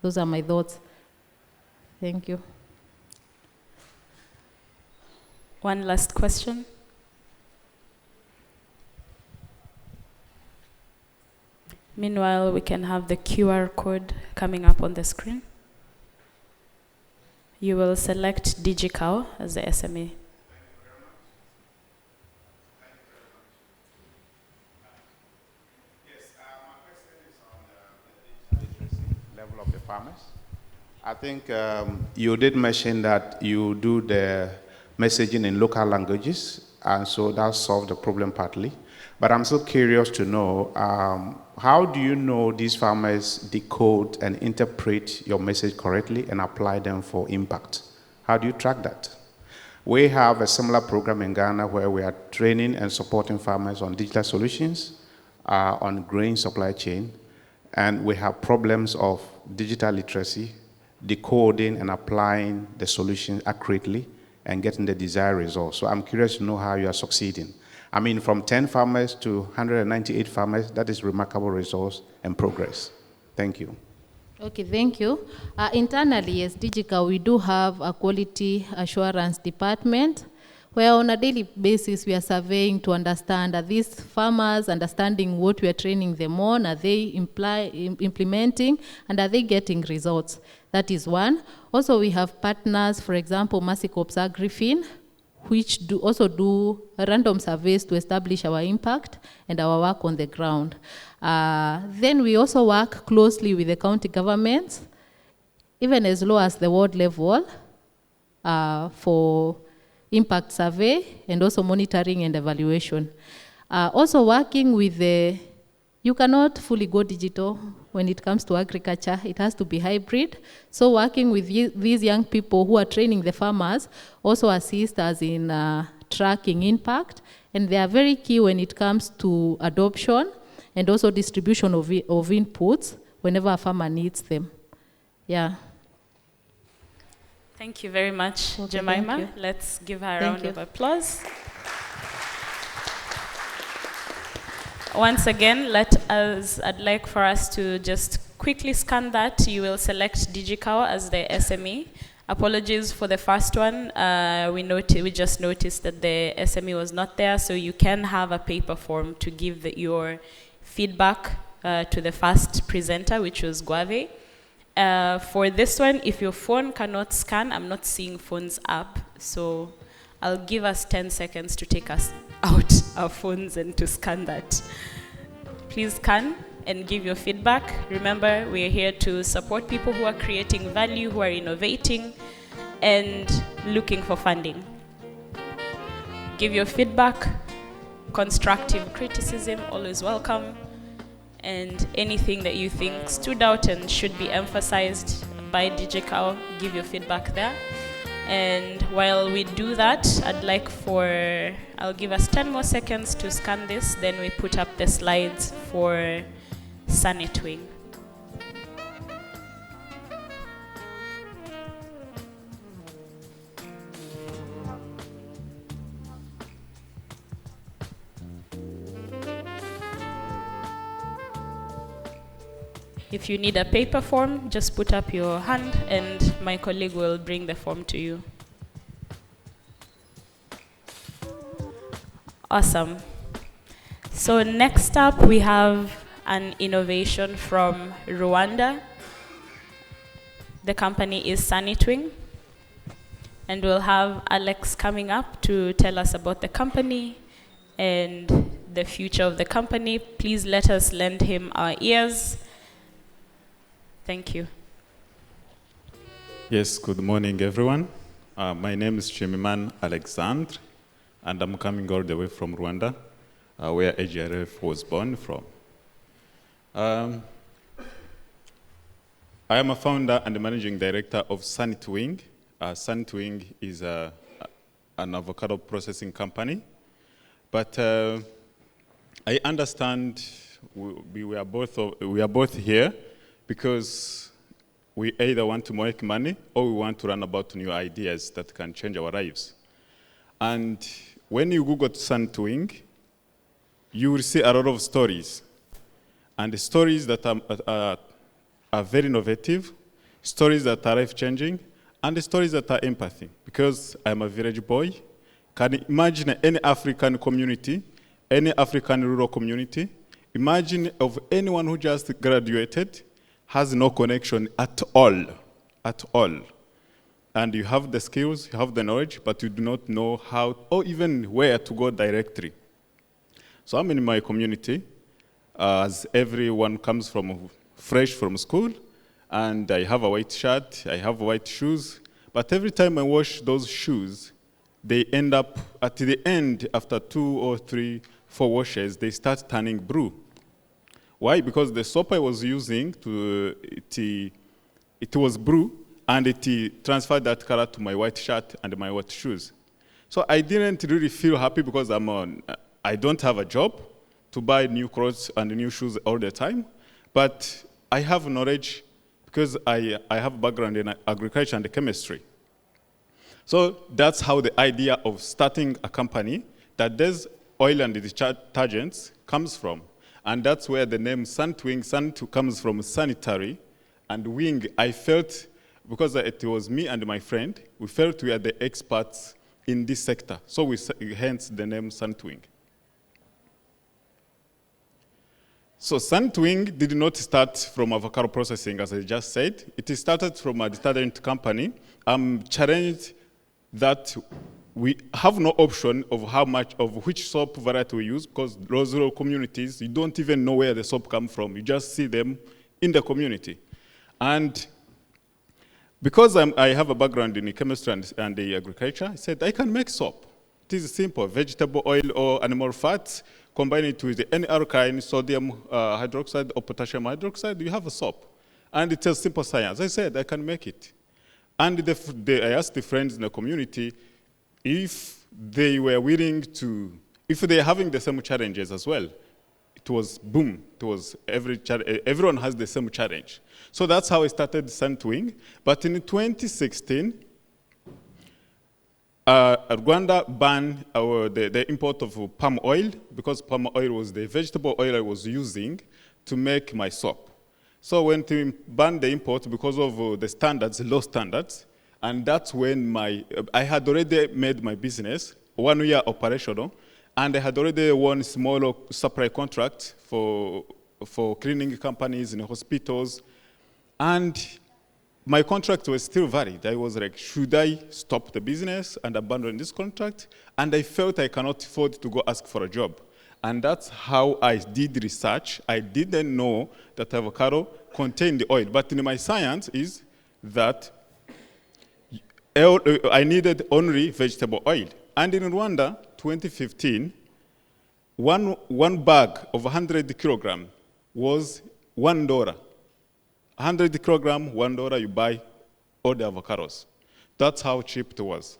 Those are my thoughts. Thank you. One last question. Meanwhile, we can have the QR code coming up on the screen. You will select DigiCow as the SME. Level of the farmers. I think you did mention that you do the messaging in local languages, and so that solved the problem partly. But I'm still curious to know, how do you know these farmers decode and interpret your message correctly and apply them for impact? How do you track that? We have a similar program in Ghana where we are training and supporting farmers on digital solutions, on grain supply chain, and we have problems of digital literacy, decoding and applying the solution accurately and getting the desired results. So I'm curious to know how you are succeeding. I mean, from 10 farmers to 198 farmers, that is remarkable results and progress. Thank you. Okay, thank you. Internally, as DigiCow, we do have a quality assurance department where on a daily basis we are surveying to understand, are these farmers understanding what we are training them on, are they implementing, and are they getting results? That is one. Also, we have partners, for example, Mercycorps AgriFin, which also do random surveys to establish our impact and our work on the ground. Then we also work closely with the county governments, even as low as the ward level, for impact survey and also monitoring and evaluation. Also working with you cannot fully go digital when it comes to agriculture. It has to be hybrid. So working with these young people who are training the farmers also assist us in tracking impact. And they are very key when it comes to adoption and also distribution of inputs whenever a farmer needs them. Yeah. Thank you very much, Okay, Jemima. Let's give her a round of applause. Once again, I'd like for us to just quickly scan that. You will select DigiCow as the SME. Apologies for the first one. We just noticed that the SME was not there, so you can have a paper form to give your feedback to the first presenter, which was Guave. For this one, if your phone cannot scan, I'm not seeing phones up, so I'll give us 10 seconds to take us out our phones and to scan that. Please scan and give your feedback. Remember, we're here to support people who are creating value, who are innovating, and looking for funding. Give your feedback, constructive criticism, always welcome, and anything that you think stood out and should be emphasized by DigiCow, give your feedback there. And while we do that, I'll give us 10 more seconds to scan this, then we put up the slides for SUNET-WING. If you need a paper form, just put up your hand and my colleague will bring the form to you. Awesome. So next up, we have an innovation from Rwanda. The company is SUNET-WING. And we'll have Alex coming up to tell us about the company and the future of the company. Please let us lend him our ears. Thank you. Yes, good morning, everyone. My name is Chimiman Alexandre, and I'm coming all the way from Rwanda, where AGRF was born from. I am a founder and managing director of SUNET-WING. SUNET-WING is an avocado processing company, but I understand we are both here because we either want to make money or we want to learn about new ideas that can change our lives. And when you Google SUNET-WING, you will see a lot of stories. And the stories that are very innovative, stories that are life-changing, and the stories that are empathy. Because I'm a village boy, can you imagine any African community, any African rural community, imagine of anyone who just graduated, has no connection at all. And you have the skills, you have the knowledge, but you do not know how or even where to go directly. So I'm in my community, as everyone comes fresh from school, and I have a white shirt, I have white shoes, but every time I wash those shoes, they end up, at the end, after 2 or 3, 4 washes, they start turning blue. Why? Because the soap I was using, it was blue, and it transferred that color to my white shirt and my white shoes. So I didn't really feel happy because I don't have a job to buy new clothes and new shoes all the time, but I have knowledge because I have a background in agriculture and chemistry. So that's how the idea of starting a company that does oil and detergents comes from. And that's where the name SUNET-WING, comes from sanitary, and wing, I felt, because it was me and my friend, we felt we are the experts in this sector. So hence the name SUNET-WING. So SUNET-WING did not start from avocado processing, as I just said. It started from a detergent company. I'm challenged that we have no option of which soap variety we use, because those rural communities, you don't even know where the soap comes from. You just see them in the community. And because I have a background in chemistry and the agriculture, I said, I can make soap. It is simple, vegetable oil or animal fats, combine it with any alkaline, sodium hydroxide or potassium hydroxide, you have a soap. And it's a simple science. I said, I can make it. And I asked the friends in the community if they were willing to, if they're having the same challenges as well. It was boom. It was everyone has the same challenge. So that's how I started SUNET-WING. But in 2016, Rwanda banned the import of palm oil, because palm oil was the vegetable oil I was using to make my soap. So when they banned the import because of the standards, low standards, and that's when I had already made my business 1 year operational, and I had already won small supply contract for cleaning companies in hospitals, and my contract was still valid. I was like, should I stop the business and abandon this contract? And I felt I cannot afford to go ask for a job. And that's how I did research. I didn't know that avocado contained the oil. But in my science is that I needed only vegetable oil. And in Rwanda, 2015, one bag of 100 kilogram was $1. 100 kilogram, $1, you buy all the avocados. That's how cheap it was.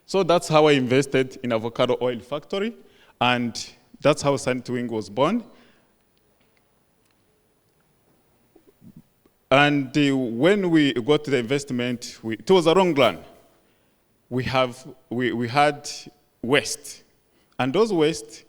So that's how I invested in avocado oil factory, and that's how Sandwing was born. And when we got the investment, it was a long run. We had waste, and those waste,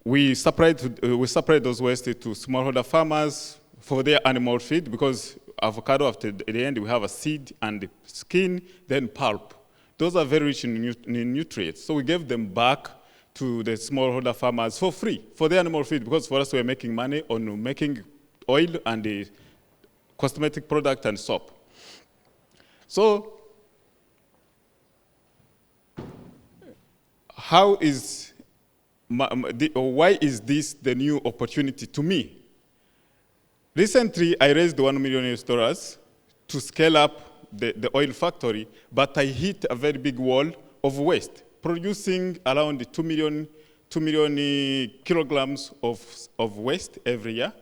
we separate those waste to smallholder farmers for their animal feed, because avocado, after the end, we have a seed and skin, then pulp. Those are very rich in nutrients. So we gave them back to the smallholder farmers for free, for their animal feed, because for us, we're making money on making oil and the cosmetic product and soap. So why is this the new opportunity to me? Recently, I raised $1 million to scale up the oil factory, but I hit a very big wall of waste, producing around 2 million kilograms of waste every year,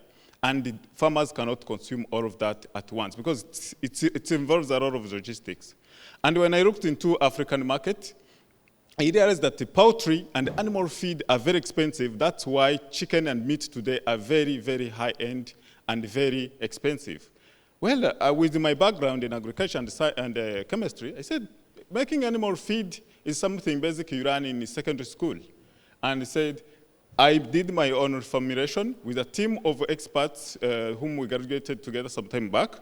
and the farmers cannot consume all of that at once because it involves a lot of logistics. And when I looked into African market, I realized that the poultry and animal feed are very expensive. That's why chicken and meat today are very, very high-end and very expensive. Well, with my background in agriculture and chemistry, I said, making animal feed is something basically you run in secondary school. And I said, I did my own formulation with a team of experts whom we graduated together some time back,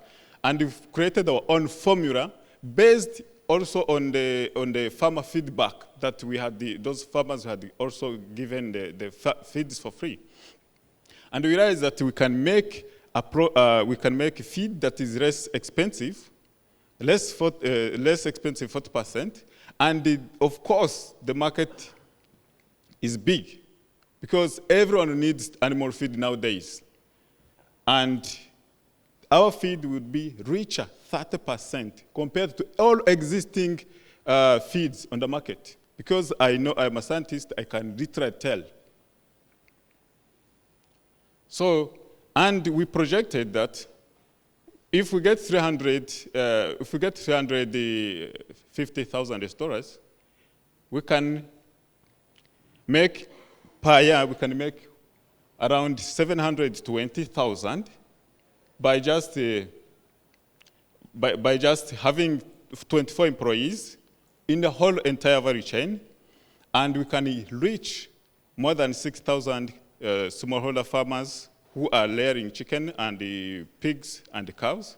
and we've created our own formula based also on the farmer feedback that we had. Those farmers had also given the feeds for free. And we realized that we can make a feed that is less expensive, less expensive 40%, and of course the market is big because everyone needs animal feed nowadays. And our feed would be richer 30% compared to all existing feeds on the market. Because I know I'm a scientist, I can literally tell. So, and we projected that if we get 350,000 storage, we can make per year, we can make around 720,000 by just having 24 employees in the whole entire value chain, and we can reach more than 6,000 smallholder farmers who are layering chicken and the pigs and the cows.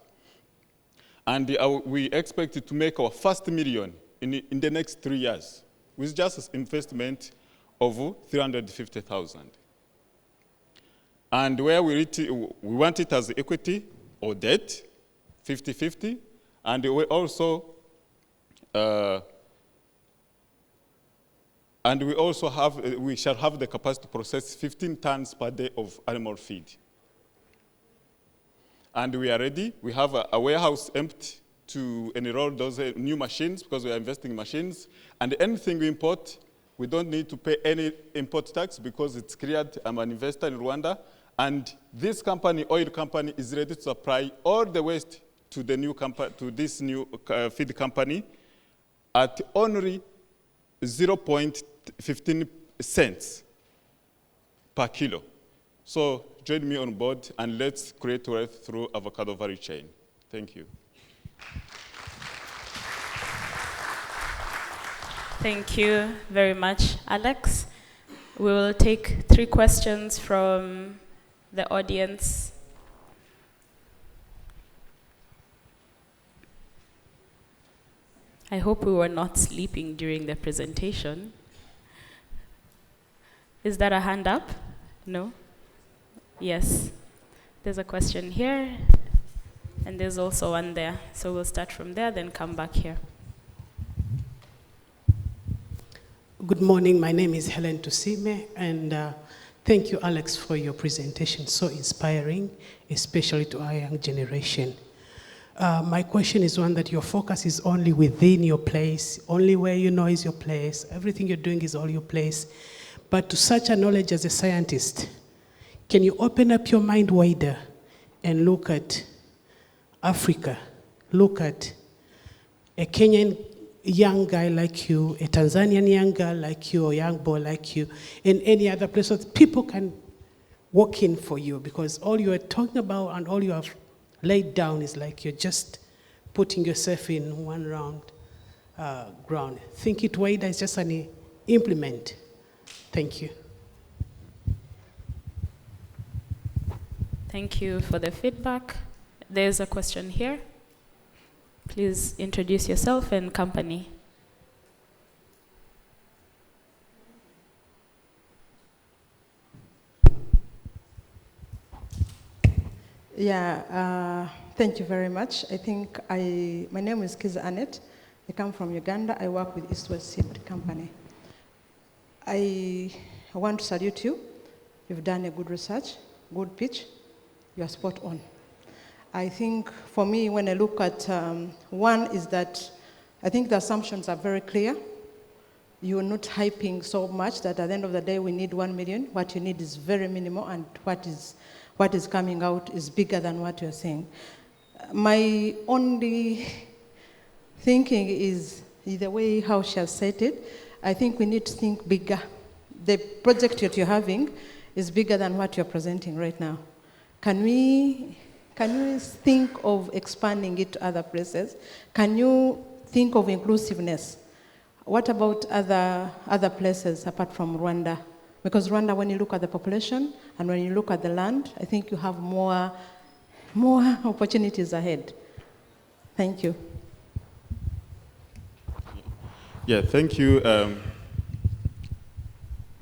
And we expect to make our first million in the next 3 years with just an investment of 350,000. And where we want it as equity or debt, 50-50, and we also we shall have the capacity to process 15 tons per day of animal feed. And we are ready. We have a warehouse empty to enroll those new machines because we are investing in machines. And anything we import, we don't need to pay any import tax because it's cleared. I'm an investor in Rwanda. And this company, oil company, is ready to supply all the waste to the new to this new feed company at only 0.15 cents per kilo. So join me on board and let's create wealth through avocado value chain. Thank you. Thank you very much, Alex. We will take 3 questions from the audience. I hope we were not sleeping during the presentation. Is that a hand up? No? Yes. There's a question here, and there's also one there. So we'll start from there, then come back here. Good morning. My name is Helen Tusime, and thank you, Alex, for your presentation. So inspiring, especially to our young generation. My question is one that your focus is only within your place, only where you know is your place. Everything you're doing is all your place. But to such a knowledge as a scientist, can you open up your mind wider and look at Africa? Look at a Kenyan young guy like you, a Tanzanian young girl like you, or young boy like you, in any other place so that people can walk in for you, because all you are talking about and all you have laid down is like you're just putting yourself in one round ground. Think it wider is just an implement. Thank you. Thank you for the feedback. There's a question here. Please introduce yourself and company. Yeah, thank you very much. I think my name is Kiza Annette. I come from Uganda. I work with East West Seed Company. I want to salute you. You've done a good research, good pitch. You are spot on. I think for me, when I look at one is that I think the assumptions are very clear. You're not hyping so much that at the end of the day we need 1 million. What you need is very minimal, and what is coming out is bigger than what you're saying. My only thinking is the way how she has said it. I think we need to think bigger. The project that you're having is bigger than what you're presenting right now. Can we think of expanding it to other places? Can you think of inclusiveness? What about other places apart from Rwanda? Because Rwanda, when you look at the population and when you look at the land, I think you have more opportunities ahead. Thank you. Yeah, thank you.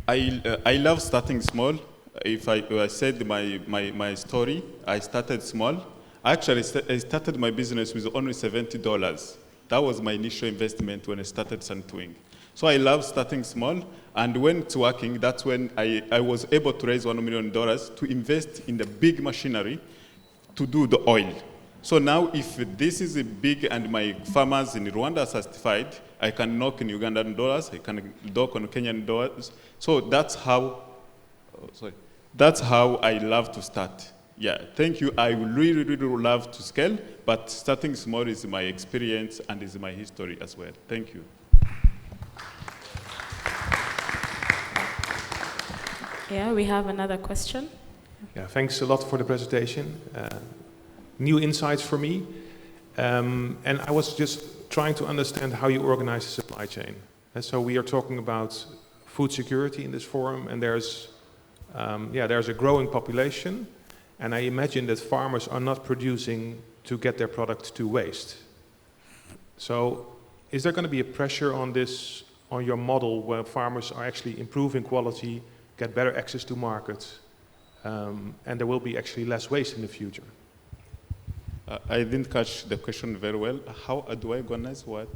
I love starting small. If I said my story, I started small. Actually, I started my business with only $70. That was my initial investment when I started Santwing. So I love starting small, and when it's working, that's when I was able to raise $1 million to invest in the big machinery to do the oil. So now if this is big and my farmers in Rwanda are certified, I can knock in Ugandan dollars, I can knock on Kenyan dollars. So that's how I love to start. Yeah, thank you. I really, really love to scale, but starting small is my experience and is my history as well. Thank you. Yeah, we have another question. Yeah, thanks a lot for the presentation. New insights for me. And I was just trying to understand how you organize the supply chain. And so we are talking about food security in this forum, and there's a growing population, and I imagine that farmers are not producing to get their product to waste. So is there going to be a pressure on this, on your model, where farmers are actually improving quality, get better access to markets, and there will be actually less waste in the future? I didn't catch the question very well. How do I organize what?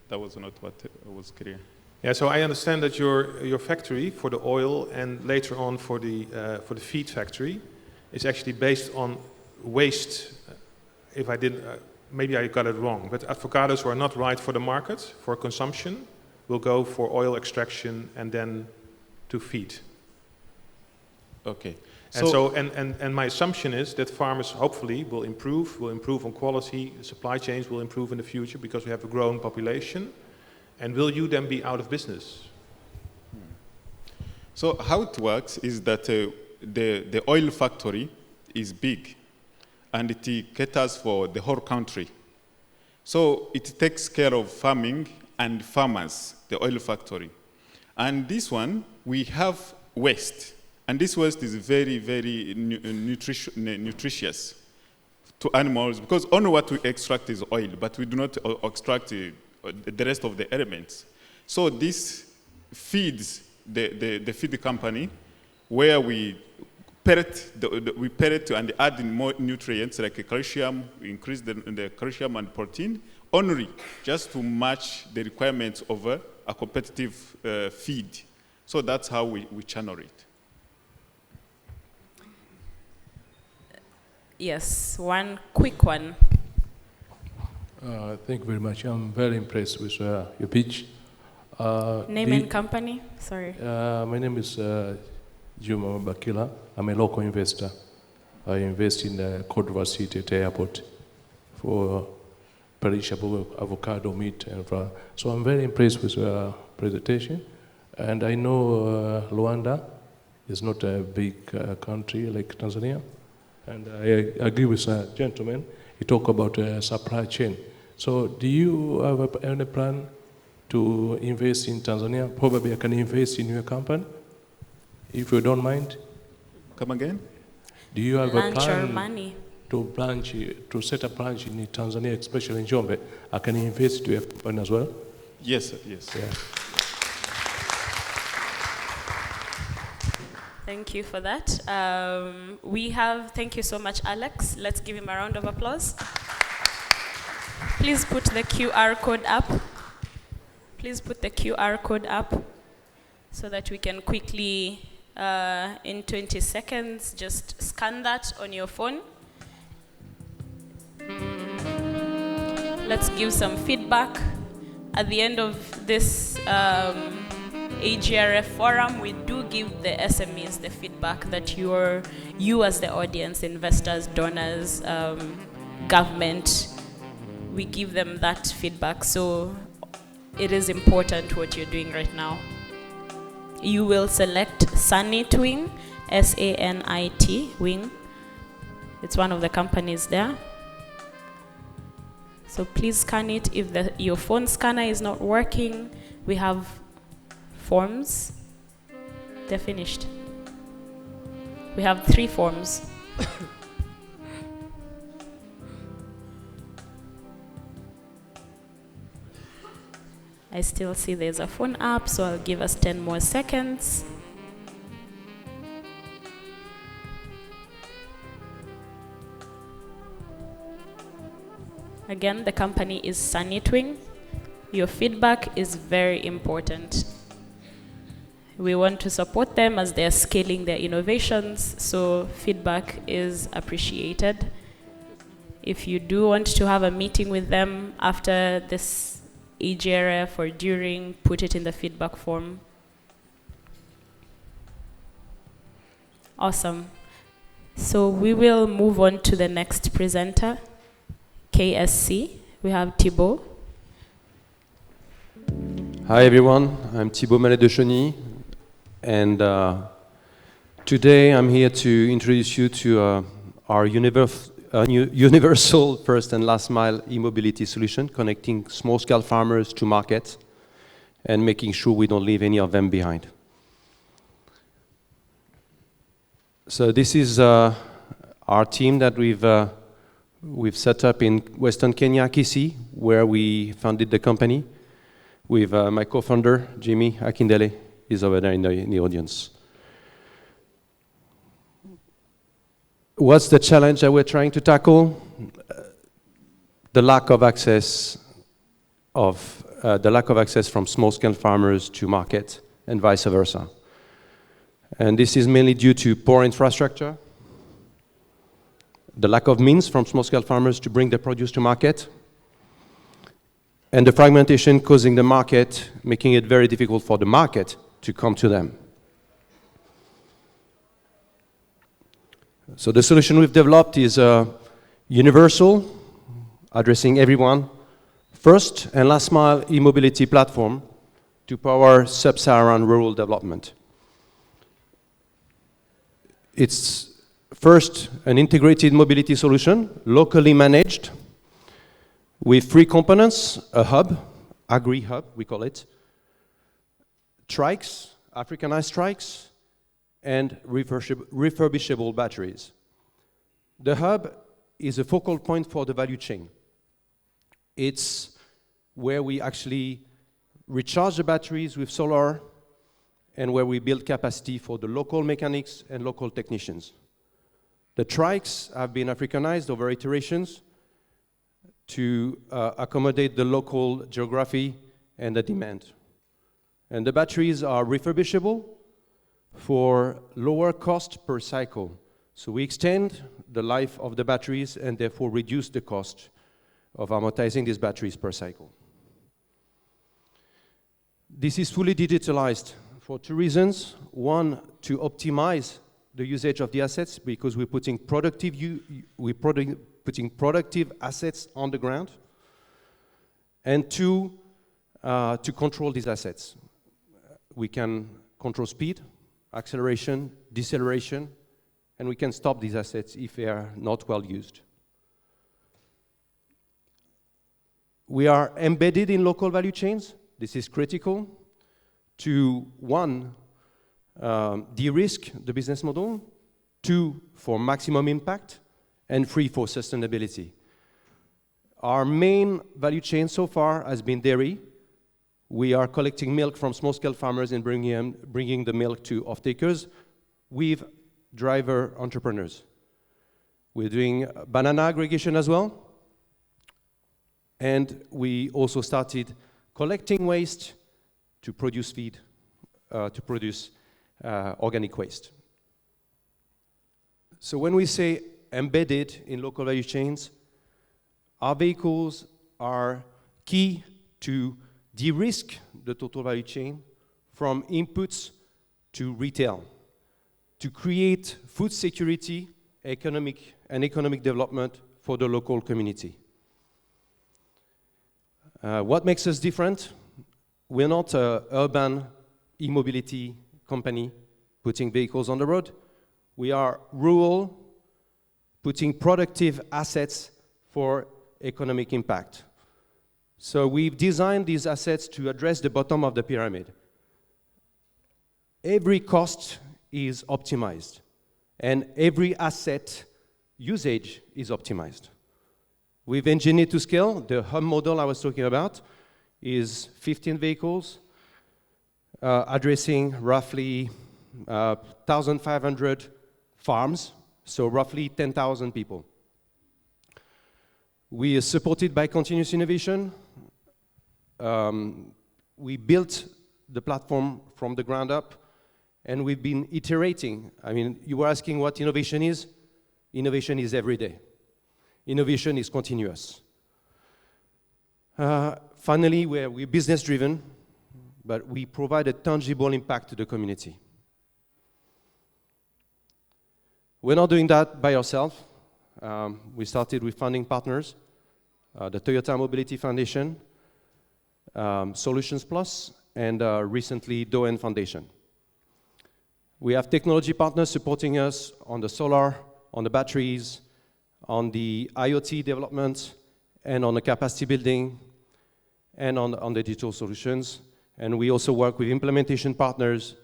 That was not what was clear. Yeah, so I understand that your factory for the oil and later on for the feed factory is actually based on waste. If I didn't, maybe I got it wrong, but avocados who are not right for the market, for consumption, will go for oil extraction and then to feed. Okay. And my assumption is that farmers hopefully will improve on quality, supply chains will improve in the future because we have a growing population. And will you then be out of business? So how it works is that the oil factory is big, and it caters for the whole country. So it takes care of farming and farmers, the oil factory. And this one, we have waste. And this waste is very, very nutritious to animals, because only what we extract is oil, but we do not extract the rest of the elements. So this feeds the feed company, where we parrot and add in more nutrients like calcium, we increase the calcium and protein, only just to match the requirements of a competitive feed. So that's how we channel it. Yes, one quick one. Thank you very much. I'm very impressed with your pitch. Name and company? Sorry. My name is Juma Bakila. I'm a local investor. I invest in the Cordova City at the airport for perishable avocado, meat, and flour. So I'm very impressed with your presentation. And I know Luanda is not a big country like Tanzania. And I agree with the gentleman. He talked about supply chain. So do you have any plan to invest in Tanzania? Probably I can invest in your company, if you don't mind. Come again? Do you have Lunch a plan or money? to set a branch in Tanzania, especially in Njombe? I can invest to your company as well? Yes, yes. Yeah. Thank you for that. Thank you so much, Alex. Let's give him a round of applause. Please put the QR code up. Please put the QR code up so that we can quickly, in 20 seconds, just scan that on your phone. Let's give some feedback. At the end of this AGRF forum, we do give the SMEs the feedback that you as the audience, investors, donors, government, we give them that feedback. So it is important what you're doing right now. You will select Sanit Wing, S-A-N-I-T, Wing. It's one of the companies there. So please scan it. If your phone scanner is not working, we have forms. They're finished. We have 3 forms. I still see there's a phone app, so I'll give us 10 more seconds. Again, the company is Sanitwing. Your feedback is very important. We want to support them as they're scaling their innovations, so feedback is appreciated. If you do want to have a meeting with them after this AGRF or during, put it in the feedback form. Awesome. So we will move on to the next presenter, KSC. We have Thibaut. Hi everyone, I'm Thibaut Mallet de Chauny, and today I'm here to introduce you to our universal first and last mile e-mobility solution, connecting small-scale farmers to market and making sure we don't leave any of them behind. So this is our team that we've set up in Western Kenya, Kisii, where we founded the company with my co-founder, Jimmy Akindele, is over there in the audience. What's the challenge that we're trying to tackle? The lack of access from small-scale farmers to market and vice versa. And this is mainly due to poor infrastructure, the lack of means from small-scale farmers to bring their produce to market, and the fragmentation causing the market, making it very difficult for the market to come to them. So the solution we've developed is universal, addressing everyone, first and last mile e-mobility platform to power sub-Saharan rural development. It's first an integrated mobility solution, locally managed, with 3 components: a hub, agri-hub we call it, trikes, Africanized trikes, and refurbishable batteries. The hub is a focal point for the value chain. It's where we actually recharge the batteries with solar and where we build capacity for the local mechanics and local technicians. The trikes have been Africanized over iterations to accommodate the local geography and the demand. And the batteries are refurbishable for lower cost per cycle. So we extend the life of the batteries and therefore reduce the cost of amortizing these batteries per cycle. This is fully digitalized for two reasons. One, to optimize the usage of the assets, because we're putting productive assets on the ground. And two, to control these assets. We can control speed, acceleration, deceleration, and we can stop these assets if they are not well used. We are embedded in local value chains. This is critical to, one, de-risk the business model, two, for maximum impact, and three, for sustainability. Our main value chain so far has been dairy. We are collecting milk from small-scale farmers and bringing the milk to off-takers with driver entrepreneurs. We're doing banana aggregation as well. And we also started collecting waste to produce feed, to produce organic waste. So when we say embedded in local value chains, our vehicles are key to de-risk the total value chain from inputs to retail, to create food security, economic development for the local community. What makes us different? We're not an urban e-mobility company putting vehicles on the road. We are rural, putting productive assets for economic impact. So we've designed these assets to address the bottom of the pyramid. Every cost is optimized, and every asset usage is optimized. We've engineered to scale. The hub model I was talking about is 15 vehicles, addressing roughly 1,500 farms, so roughly 10,000 people. We are supported by continuous innovation. We built the platform from the ground up, and we've been iterating. I mean, you were asking what innovation is. Innovation is every day. Innovation is continuous. Finally, we're business-driven, but we provide a tangible impact to the community. We're not doing that by ourselves. We started with funding partners, the Toyota Mobility Foundation, Solutions Plus, and recently Doen Foundation. We have technology partners supporting us on the solar, on the batteries, on the IoT development, and on the capacity building, and on the digital solutions. And we also work with implementation partners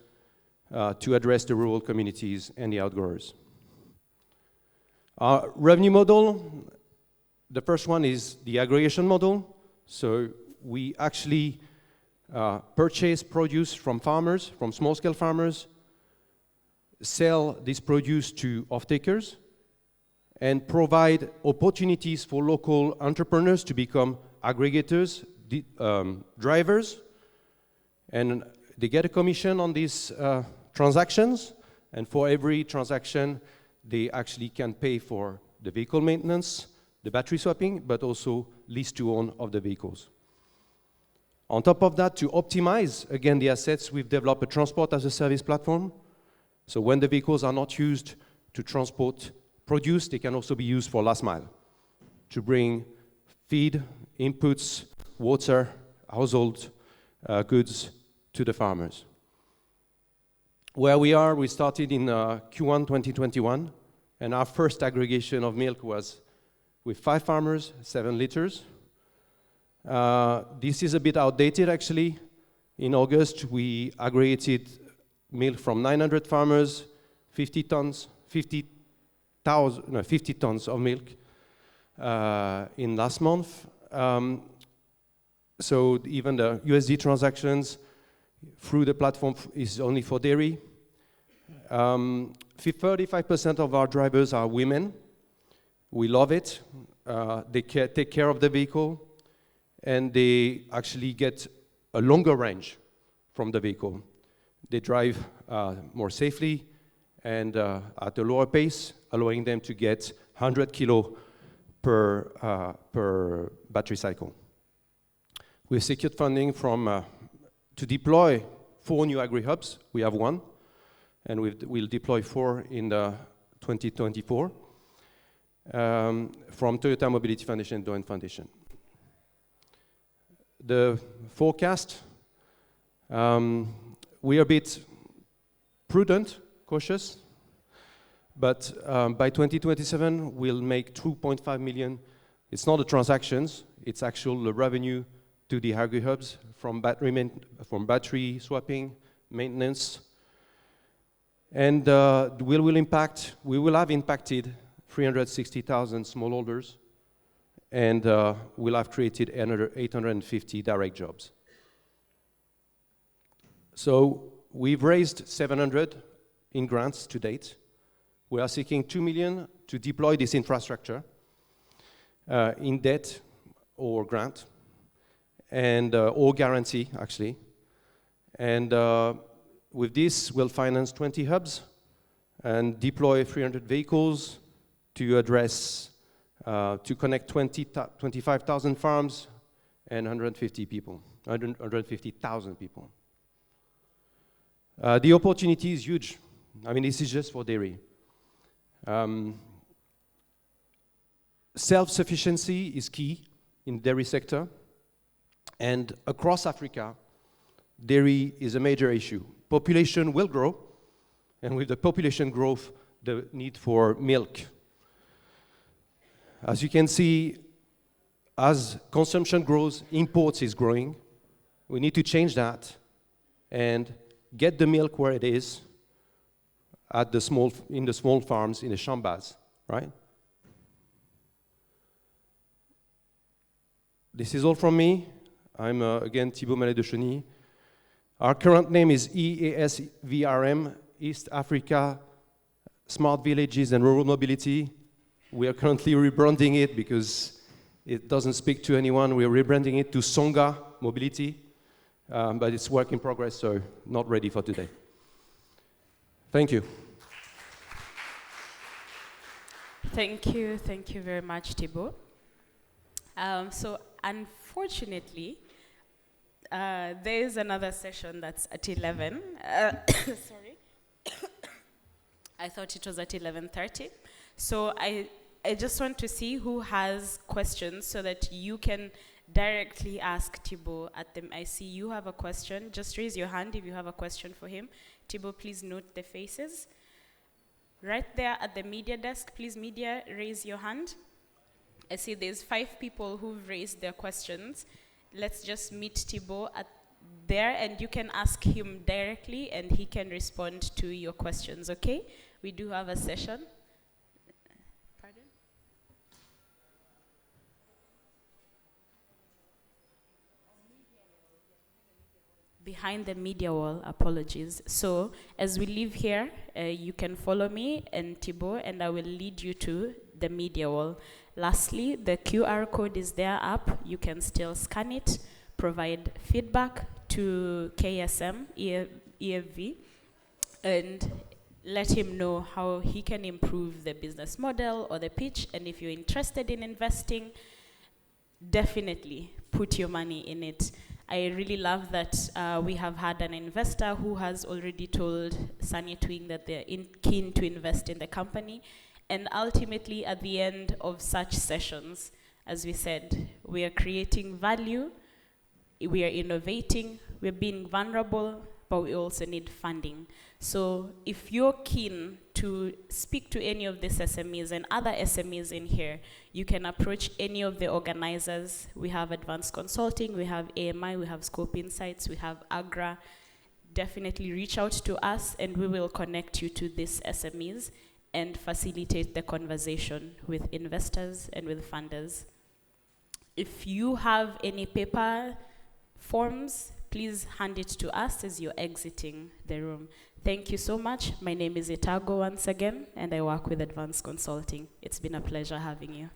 to address the rural communities and the outgrowers. Our revenue model, the first one is the aggregation model. So we actually purchase produce from farmers, from small-scale farmers, sell this produce to off-takers, and provide opportunities for local entrepreneurs to become aggregators, drivers, and they get a commission on these transactions, and for every transaction, they actually can pay for the vehicle maintenance, the battery swapping, but also lease to own of the vehicles. On top of that, to optimize, again, the assets, we've developed a transport as a service platform. So when the vehicles are not used to transport produce, they can also be used for last mile, to bring feed, inputs, water, household goods to the farmers. Where we are, we started in Q1 2021, and our first aggregation of milk was with 5 farmers, 7 liters. This is a bit outdated, actually. In August, we aggregated milk from 900 farmers, 50 tons of milk in last month. So even the USD transactions through the platform is only for dairy. 35% of our drivers are women. We love it. They take care of the vehicle, and they actually get a longer range from the vehicle. They drive more safely and at a lower pace, allowing them to get 100 kilo per battery cycle. We've secured funding to deploy 4 new agri-hubs. We have 1, and we'll deploy 4 in 2024 from Toyota Mobility Foundation and Doen Foundation. The forecast, we are a bit prudent, cautious, but by 2027, we'll make 2.5 million. It's not the transactions, it's actual revenue to the agri-hubs from battery swapping, maintenance. And we will have impacted 360,000 smallholders, and we'll have created another 850 direct jobs. So we've raised 700 in grants to date. We are seeking 2 million to deploy this infrastructure in debt or grant, and or guarantee, actually. And with this, we'll finance 20 hubs and deploy 300 vehicles to address, to connect 25,000 farms and 150,000 people. The opportunity is huge. I mean, this is just for dairy. Self-sufficiency is key in the dairy sector, and across Africa, dairy is a major issue. Population will grow, and with the population growth, the need for milk. As you can see, as consumption grows, imports is growing. We need to change that and get the milk where it is in the small farms, in the shambas, right? This is all from me. I'm again Thibaut Mallet de Cheny. Our current name is EASVRM, East Africa Smart Villages and Rural Mobility. We are currently rebranding it because it doesn't speak to anyone. We are rebranding it to Songa Mobility, but it's work in progress, so not ready for today. Thank you. Thank you very much, Thibaut. So unfortunately, there is another session that's at 11. Sorry. I thought it was at 11:30. So I just want to see who has questions so that you can directly ask Thibaut at them. I see you have a question. Just raise your hand if you have a question for him. Thibaut, please note the faces. Right there at the media desk, please media, raise your hand. I see there's 5 people who've raised their questions. Let's just meet Thibaut there, and you can ask him directly, and he can respond to your questions, okay? We do have a session. Pardon? Behind the media wall, apologies. So as we leave here, you can follow me and Thibaut, and I will lead you to the media wall. Lastly, the QR code is there up. You can still scan it, provide feedback to KSM, EFV, and let him know how he can improve the business model or the pitch. And if you're interested in investing, definitely put your money in it. I really love that we have had an investor who has already told Sanya Twing that they're keen to invest in the company. And ultimately, at the end of such sessions, as we said, we are creating value, we are innovating, we're being vulnerable, but we also need funding. So if you're keen to speak to any of these SMEs and other SMEs in here, you can approach any of the organizers. We have Advanced Consulting, we have AMI, we have Scope Insights, we have AGRA. Definitely reach out to us, and we will connect you to these SMEs and facilitate the conversation with investors and with funders. If you have any paper forms, please hand it to us as you're exiting the room. Thank you so much. My name is Itago once again, and I work with Advanced Consulting. It's been a pleasure having you.